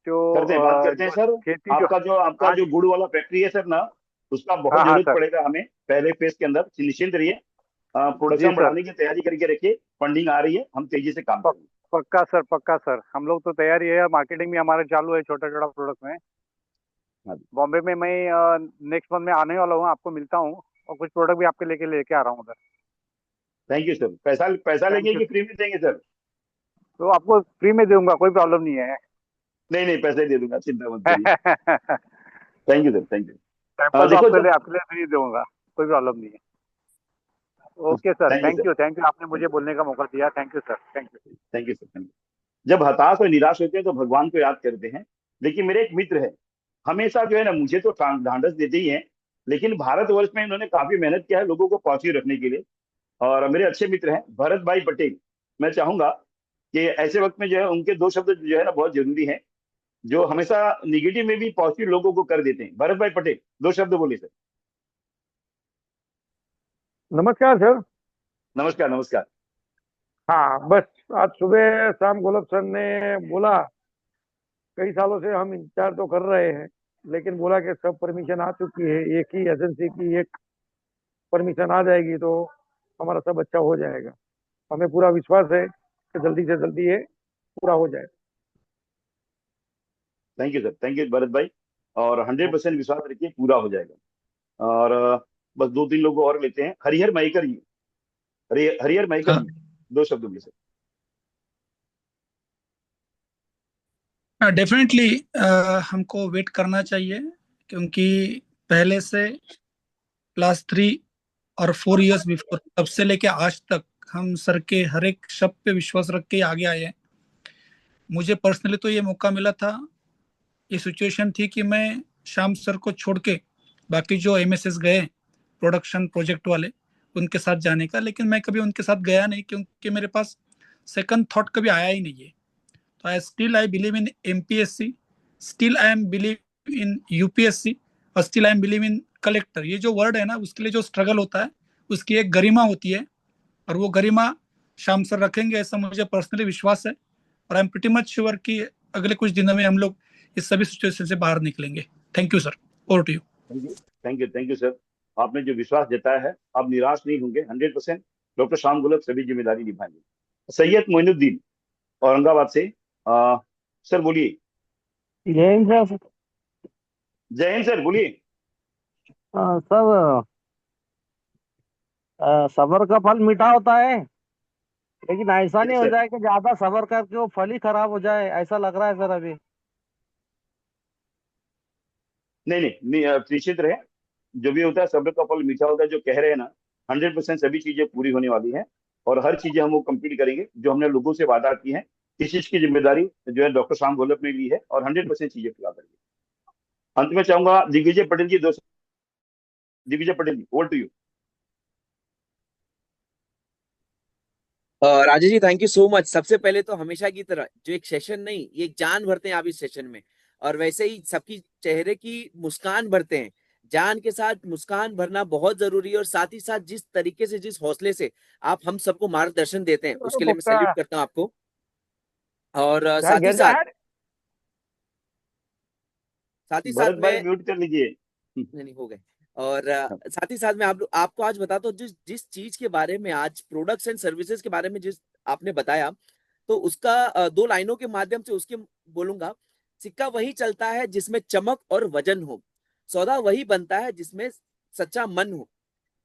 तो बात करते हैं जो सर। खेती जो आपका आज जो गुड़ वाला फैक्ट्री है सर ना, उसका बहुत हाँ हाँ जरूरत सर। पड़ेगा हमें पहले फेज के अंदर। निश्चिंत रहिए, जी प्रोडक्शन सर, बढ़ाने की तैयारी करके रखिए। फंडिंग आ रही है, हम तेजी से काम करेंगे। पक्का सर, पक्का सर। हम लोग तो तैयारी है, मार्केटिंग भी हमारे चालू है छोटा छोटा प्रोडक्ट में। हाँ जी। बॉम्बे में मैं नेक्स्ट मंथ में आने वाला हूँ, आपको मिलता हूँ और कुछ प्रोडक्ट भी आपके लेके आ रहा हूँ उधर। Thank you sir. पैसा थैंक लेंगे यू। कि फ्री में देंगे सर? तो आपको फ्री में दूंगा, कोई प्रॉब्लम नहीं है। नहीं, पैसे दे दूंगा, चिंता मत करिए। Thank you sir, thank you. Sample देखो आपके जब लिए फ्री दूंगा, कोई प्रॉब्लम नहीं है। Okay sir, thank you thank you, आपने मुझे बोलने का मौका दिया। Thank you sir, thank you. Thank you sir, thank you. जब हताश और निराश होते हैं तो भगवान को याद करते हैं। लेकिन मेरे एक मित्र है, हमेशा जो है ना मुझे तो ढांढस देते ही हैं, लेकिन भारतवर्ष में इन्होंने काफी मेहनत किया है लोगों को पॉजिटिव रखने के लिए। और मेरे अच्छे मित्र हैं भरत भाई पटेल। मैं चाहूंगा कि ऐसे वक्त में जो है उनके 2 शब्द जो है ना बहुत जरूरी हैं, जो हमेशा निगेटिव में भी पॉजिटिव लोगों को कर देते हैं। भरत भाई पटेल, 2 शब्द बोलिए सर। नमस्कार सर। नमस्कार नमस्कार। हाँ, बस आज सुबह शाम गोलब सर ने बोला, कई सालों से हम इंतजार तो कर रहे हैं, लेकिन बोला कि सब परमिशन आ चुकी है, एक ही एजेंसी की एक परमिशन आ जाएगी तो हमारा सब अच्छा हो जाएगा। हमें पूरा विश्वास है कि जल्दी से जल्दी ये पूरा हो जाए। Thank you sir, thank you Bharat भाई। और 100% विश्वास रखिए, पूरा हो जाएगा। और बस 2-3 लोग और लेते हैं। हरिहर मयकर जी, हरिहर मयकर जी, 2 शब्दों में सर। डेफिनेटली हमको वेट करना चाहिए, क्योंकि पहले से क्लास 3 और 4 इयर्स बिफोर, तब से लेके आज तक हम सर के हर एक शब्द पे विश्वास रख के आगे आए हैं। मुझे पर्सनली तो ये मौका मिला था, ये सिचुएशन थी कि मैं श्याम सर को छोड़ के बाकी जो एमएसएस गए प्रोडक्शन प्रोजेक्ट वाले, उनके साथ जाने का, लेकिन मैं कभी उनके साथ गया नहीं, क्योंकि मेरे पास सेकंड थॉट कभी आया ही नहीं है। तो I believe in MPSC, still I am believe in UPSC, और still I am believe in collector. ये जो वर्ड है ना, उसके लिए जो स्ट्रगल होता है उसकी एक गरिमा होती है, और वो गरिमा श्याम सर रखेंगे, ऐसा मुझे पर्सनली विश्वास है। और I am pretty much sure कि अगले कुछ दिनों में हम लोग इस सभी सिचुएशन से बाहर निकलेंगे। Thank you sir, over to you. Thank you sir. आपने जो विश्वास जताया है, आप निराश नहीं होंगे। 100% डॉक्टर श्याम गोलप सभी जिम्मेदारी निभाएंगे। सैयद मोइनुद्दीन औरंगाबाद से, सर बोलिए। जय हिंद सर। जय हिंद सर, बोलिए। सर, सब्र का फल मीठा होता है, लेकिन ऐसा नहीं यस हो सर। जाए कि ज्यादा सब्र करके वो फल ही खराब हो जाए, ऐसा लग रहा है सर अभी। नहीं नहीं नहीं, निश्चित रहे। जो भी होता है सब्र का फल मीठा होता है, जो कह रहे हैं ना, 100% सभी चीजें पूरी होने वाली हैं और हर चीजें हम वो कंप्लीट करेंगे जो हमने लोगों से वादा की है। इस चीज की जिम्मेदारी जो है डॉक्टर श्याम गोलप ने ली है और 100% चीजें पूरा करेंगे। अंत में चाहूंगा Digvijay Patel ji, Digvijay Patel ji, over to you. Rajesh ji, thank you so much. सबसे पहले तो हमेशा की तरह जो एक सेशन नहीं, ये एक जान भरते हैं आप इस सेशन में, और वैसे ही सबकी चेहरे की मुस्कान भरते हैं। जान के साथ मुस्कान भरना बहुत जरूरी है, और साथ ही साथ जिस तरीके से, जिस हौसले से आप हम सबको मार्गदर्शन देते हैं, उसके लिए मैं सैल्यूट करता हूं आपको। और साथ ही साथ भरत भाई मैं म्यूट कर लीजिए। नहीं हो गए। और साथ ही साथ मैं आपको आज बताता हूँ, जिस जिस चीज के बारे में आज प्रोडक्ट्स एंड सर्विसेज के बारे में जिस आपने बताया, तो उसका 2 लाइनों के माध्यम से उसके बोलूंगा। सिक्का वही चलता है जिसमें चमक और वजन हो, सौदा वही बनता है जिसमें सच्चा मन हो।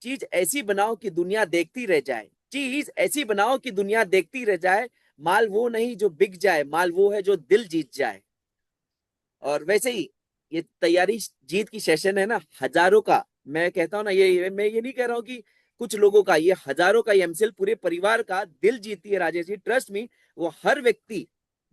चीज ऐसी बनाओ कि दुनिया देखती रह जाए, चीज ऐसी बनाओ कि दुनिया देखती रह जाए। माल वो नहीं जो बिक जाए, माल वो है जो दिल जीत जाए। और वैसे ही ये तैयारी जीत की सेशन है ना, हजारों का, मैं कहता हूँ ना, मैं ये नहीं कह रहा हूँ कि कुछ लोगों का, ये हजारों का, ये एमसीएल पूरे परिवार का दिल जीती है राजेश जी। ट्रस्ट मी, वो हर व्यक्ति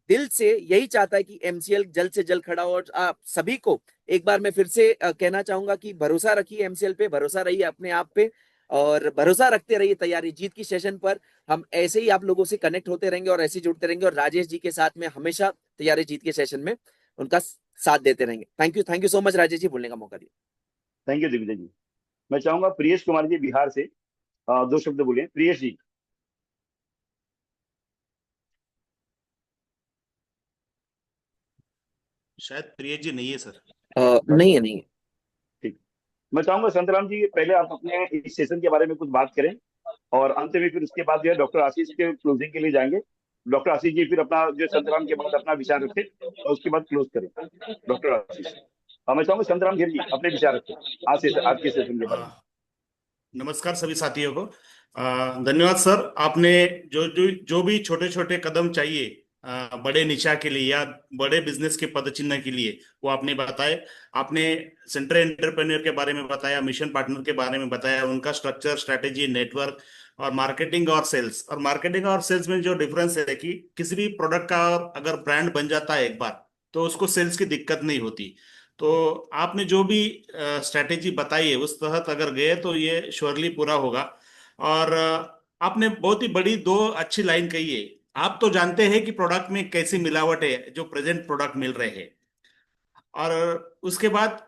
दिल से यही चाहता है कि एमसीएल जल्द से जल्द खड़ा हो। और आप सभी को एक बार मैं फिर से कहना चाहूंगा कि भरोसा रखिए एमसीएल पे, भरोसा रहिए अपने आप पे, और भरोसा रखते रहिए तैयारी जीत की सेशन पर। हम ऐसे ही आप लोगों से कनेक्ट होते रहेंगे और ऐसे जुड़ते रहेंगे, और राजेश जी के साथ में हमेशा तैयारी जीत के सेशन में उनका साथ देते रहेंगे। Thank you so much Rajesh ji, बोलने का मौका दिया। Thank you Digvijay ji. मैं चाहूंगा प्रियेश कुमार जी बिहार से 2 शब्द बोले। प्रियेश जी। शायद प्रिय जी नहीं है सर। नहीं है। ठीक। मैं चाहूंगा संतराम जी, पहले आप अपने इस सेशन के बारे में कुछ बात करें, और अंत में फिर उसके बाद जो है डॉक्टर आशीष के क्लोजिंग के लिए जाएंगे। डॉक्टर आशीष जी फिर अपना जो संतराम के बाद अपना विचार रखें और उसके बाद क्लोज करें। डॉक्टर आशीष। मैं चाहूंगा संतराम जी अपने विचार रखें आज के सेशन के बारे में। नमस्कार सभी साथियों को। धन्यवाद सर। आपने जो भी छोटे छोटे कदम चाहिए बड़े निशा के लिए या बड़े बिजनेस के पद चिन्ह के लिए, वो आपने बताए। आपने सेंट्रल एंटरप्रेन्योर के बारे में बताया, मिशन पार्टनर के बारे में बताया, उनका स्ट्रक्चर, स्ट्रेटेजी, नेटवर्क और मार्केटिंग और सेल्स। और मार्केटिंग और सेल्स में जो डिफरेंस है कि किसी भी प्रोडक्ट का अगर ब्रांड बन जाता है एक बार, तो उसको सेल्स की दिक्कत नहीं होती। तो आपने जो भी स्ट्रेटेजी बताई है उस तहत अगर गए तो ये श्योरली पूरा होगा। और आपने बहुत ही बड़ी 2 अच्छी लाइन कही है। आप तो जानते हैं कि प्रोडक्ट में कैसी मिलावट है जो प्रेजेंट प्रोडक्ट मिल रहे हैं, और उसके बाद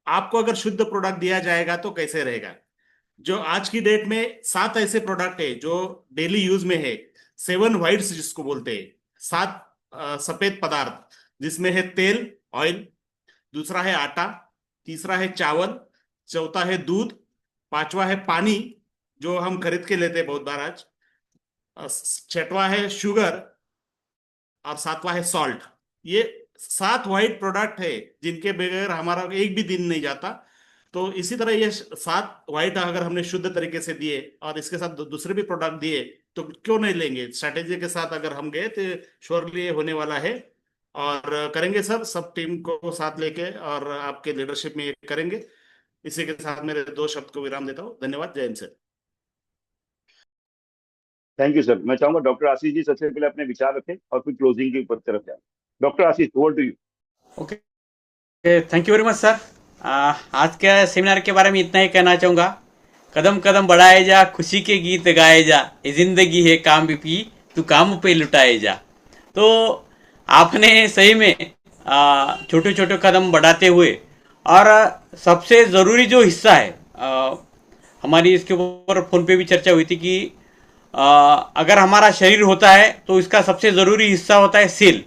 आपको अगर शुद्ध प्रोडक्ट दिया जाएगा तो कैसे रहेगा। जो आज की डेट में 7 ऐसे प्रोडक्ट है जो डेली यूज में है, 7 व्हाइट्स जिसको बोलते हैं, 7 सफेद पदार्थ, जिसमें है तेल, ऑयल, दूसरा है आटा, तीसरा है चावल, चौथा है दूध, 5वां है पानी जो हम खरीद के लेते हैं बहुत बार आज, 6वां है शुगर, और 7वां है सॉल्ट। ये 7 व्हाइट प्रोडक्ट है जिनके बगैर हमारा एक भी दिन नहीं जाता। तो इसी तरह ये 7 व्हाइट अगर हमने शुद्ध तरीके से दिए और इसके साथ दूसरे भी प्रोडक्ट दिए तो क्यों नहीं लेंगे। स्ट्रेटेजी के साथ अगर हम गए तो श्योरली होने वाला है, और करेंगे सर, सब टीम को साथ लेके और आपके लीडरशिप में ये करेंगे। इसी के साथ मेरे 2 शब्द को विराम देता हूँ। धन्यवाद। जय Hind sir. Thank you sir. मैं चाहूंगा डॉक्टर आशीष जी सबसे पहले अपने विचार रखें और फिर क्लोजिंग की ऊपर तरफ जाए। Doctor Ashish, over to you. Okay, thank you very much sir. आज के सेमिनार के बारे में इतना ही कहना चाहूँगा। कदम कदम बढ़ाए जा, खुशी के गीत गाए जा, ये जिंदगी है काम भी तू काम पे लुटाए जा। तो आपने सही में छोटे छोटे कदम बढ़ाते हुए, और सबसे ज़रूरी जो हिस्सा है, हमारी इसके ऊपर फ़ोन पे भी चर्चा हुई थी कि अगर हमारा शरीर होता है तो इसका सबसे ज़रूरी हिस्सा होता है सेल,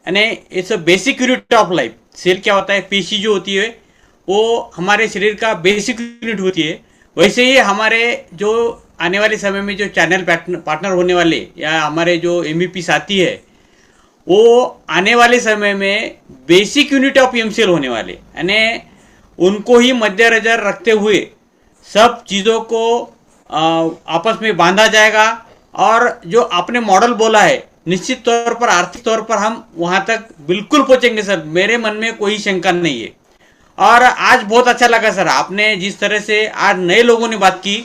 यानी it's a basic unit of life. Cell क्या होता है? पेशी जो होती है वो हमारे शरीर का बेसिक यूनिट होती है, वैसे ही हमारे जो आने वाले समय में जो चैनल पार्टनर होने वाले या हमारे जो MVP साथी है, वो आने वाले समय में बेसिक यूनिट ऑफ MCL होने वाले, यानी उनको ही मध्य नजर रखते हुए सब चीज़ों को आपस में बांधा जाएगा। और जो आपने मॉडल बोला है, निश्चित तौर पर आर्थिक तौर पर हम वहां तक बिल्कुल पहुंचेंगे सर, मेरे मन में कोई शंका नहीं है। और आज बहुत अच्छा लगा सर, आपने जिस तरह से आज नए लोगों ने बात की।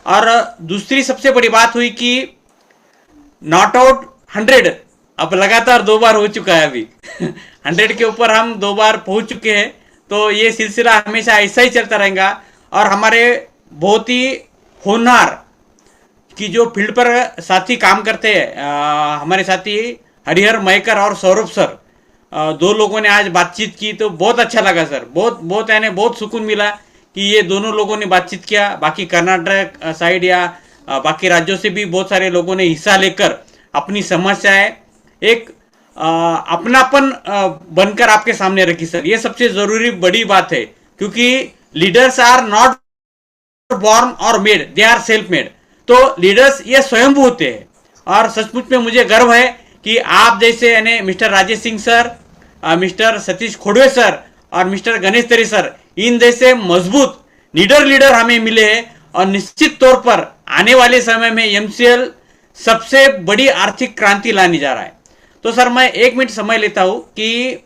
और दूसरी सबसे बड़ी बात हुई कि नॉट आउट 100 अब लगातार 2 बार हो चुका है, अभी 100 के ऊपर हम 2 बार पहुंच चुके हैं। तो ये सिलसिला हमेशा ऐसा ही चलता रहेगा। और हमारे बहुत ही होनहार कि जो फील्ड पर साथी काम करते हैं, हमारे साथी हरिहर मयकर और सौरभ सर, 2 लोगों ने आज बातचीत की, तो बहुत अच्छा लगा सर, बहुत यानी बहुत सुकून मिला कि ये दोनों लोगों ने बातचीत किया। बाकी कर्नाटक साइड या बाकी राज्यों से भी बहुत सारे लोगों ने हिस्सा लेकर अपनी समस्याएं एक अपनापन बनकर आपके सामने रखी सर। ये सबसे जरूरी बड़ी बात है, क्योंकि लीडर्स आर नॉट बॉर्न और मेड, दे आर सेल्फ मेड। तो लीडर्स ये स्वयं होते हैं। और सचमुच में मुझे गर्व है कि आप जैसे यानी mister Rajesh Singh sir, mister Satish Khodwe sir और मिस्टर गणेश तरी सर, इन जैसे मजबूत लीडर हमें मिले हैं। और निश्चित तौर पर आने वाले समय में MCL सबसे बड़ी आर्थिक क्रांति लाने जा रहा है। तो सर मैं 1 मिनट समय लेता हूं कि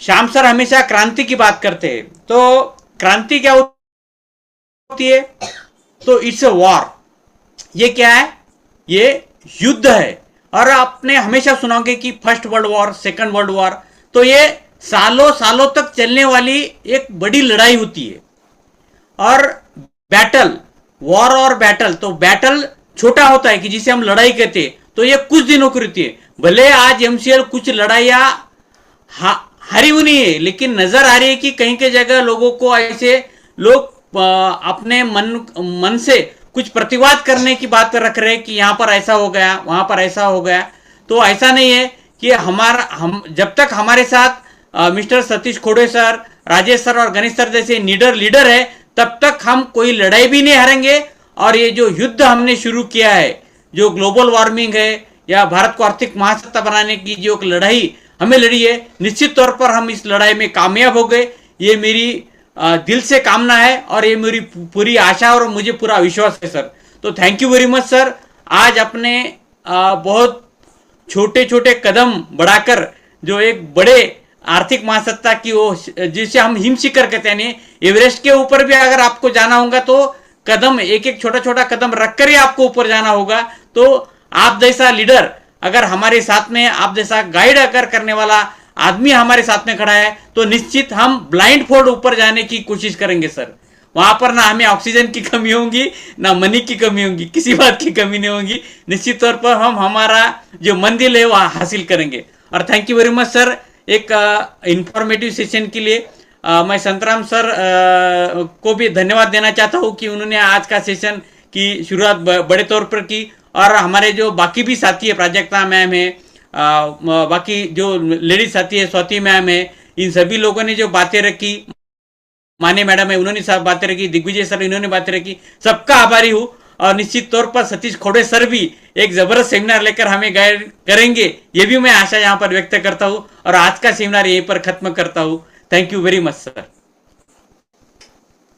श्याम सर हमेशा क्रांति की बात करते हैं, तो क्रांति क्या होती है? तो इट्स अ वॉर। ये क्या है? ये युद्ध है। और आपने हमेशा सुना होगा कि first world war, second world war, तो ये सालों सालों तक चलने वाली एक बड़ी लड़ाई होती है। और बैटल, वॉर और बैटल, तो बैटल छोटा होता है कि जिसे हम लड़ाई कहते हैं, तो ये कुछ दिनों की रहती है। भले आज MCL कुछ लड़ाइयां हारी हुई नहीं है, लेकिन नजर आ रही है कि कहीं के जगह लोगों को ऐसे लोग अपने मन से कुछ प्रतिवाद करने की बात रख रहे हैं कि यहाँ पर ऐसा हो गया, वहां पर ऐसा हो गया। तो ऐसा नहीं है कि हम जब तक हमारे साथ mister Satish Khode sir, Rajesh sir और गणेश सर जैसे लीडर है, तब तक हम कोई लड़ाई भी नहीं हारेंगे। और ये जो युद्ध हमने शुरू किया है, जो ग्लोबल वार्मिंग है या भारत को आर्थिक महासत्ता बनाने की जो लड़ाई हमें लड़ी है, निश्चित तौर पर हम इस लड़ाई में कामयाब हो गए। ये मेरी दिल से कामना है और ये मेरी पूरी आशा और मुझे पूरा विश्वास है सर। तो thank you very much sir. आज अपने बहुत छोटे छोटे कदम बढ़ाकर जो एक बड़े आर्थिक महासत्ता की वो जिसे हम हिम शिखर कहते हैं, एवरेस्ट के ऊपर भी अगर आपको जाना होगा तो कदम एक छोटा छोटा कदम रखकर ही आपको ऊपर जाना होगा। तो आप जैसा लीडर अगर हमारे साथ में, आप जैसा गाइड अगर करने वाला आदमी हमारे साथ में खड़ा है, तो निश्चित हम ब्लाइंड फोल्ड ऊपर जाने की कोशिश करेंगे सर। वहां पर ना हमें ऑक्सीजन की कमी होगी, ना मनी की कमी होगी, किसी बात की कमी नहीं होगी। निश्चित तौर पर हम हमारा जो मंजिल है वह हासिल करेंगे। और thank you very much sir एक इंफॉर्मेटिव सेशन के लिए। मैं संतराम सर को भी धन्यवाद देना चाहता हूं कि उन्होंने आज का सेशन की शुरुआत बड़े तौर पर की। और हमारे जो बाकी भी साथी है, प्राजक्ता मैम है, बाकी जो लेडीज साथी है, स्वाति मैम है, इन सभी लोगों ने जो बातें रखी, माने मैडम है उन्होंने सब बातें रखी, दिग्विजय सर इन्होंने बातें रखी, सबका आभारी हूँ। और निश्चित तौर पर सतीश खोड़े सर भी एक जबरदस्त सेमिनार लेकर हमें गाइड करेंगे, ये भी मैं आशा यहाँ पर व्यक्त करता हूँ। और आज का सेमिनार यहीं पर खत्म करता हूँ। Thank you very much sir.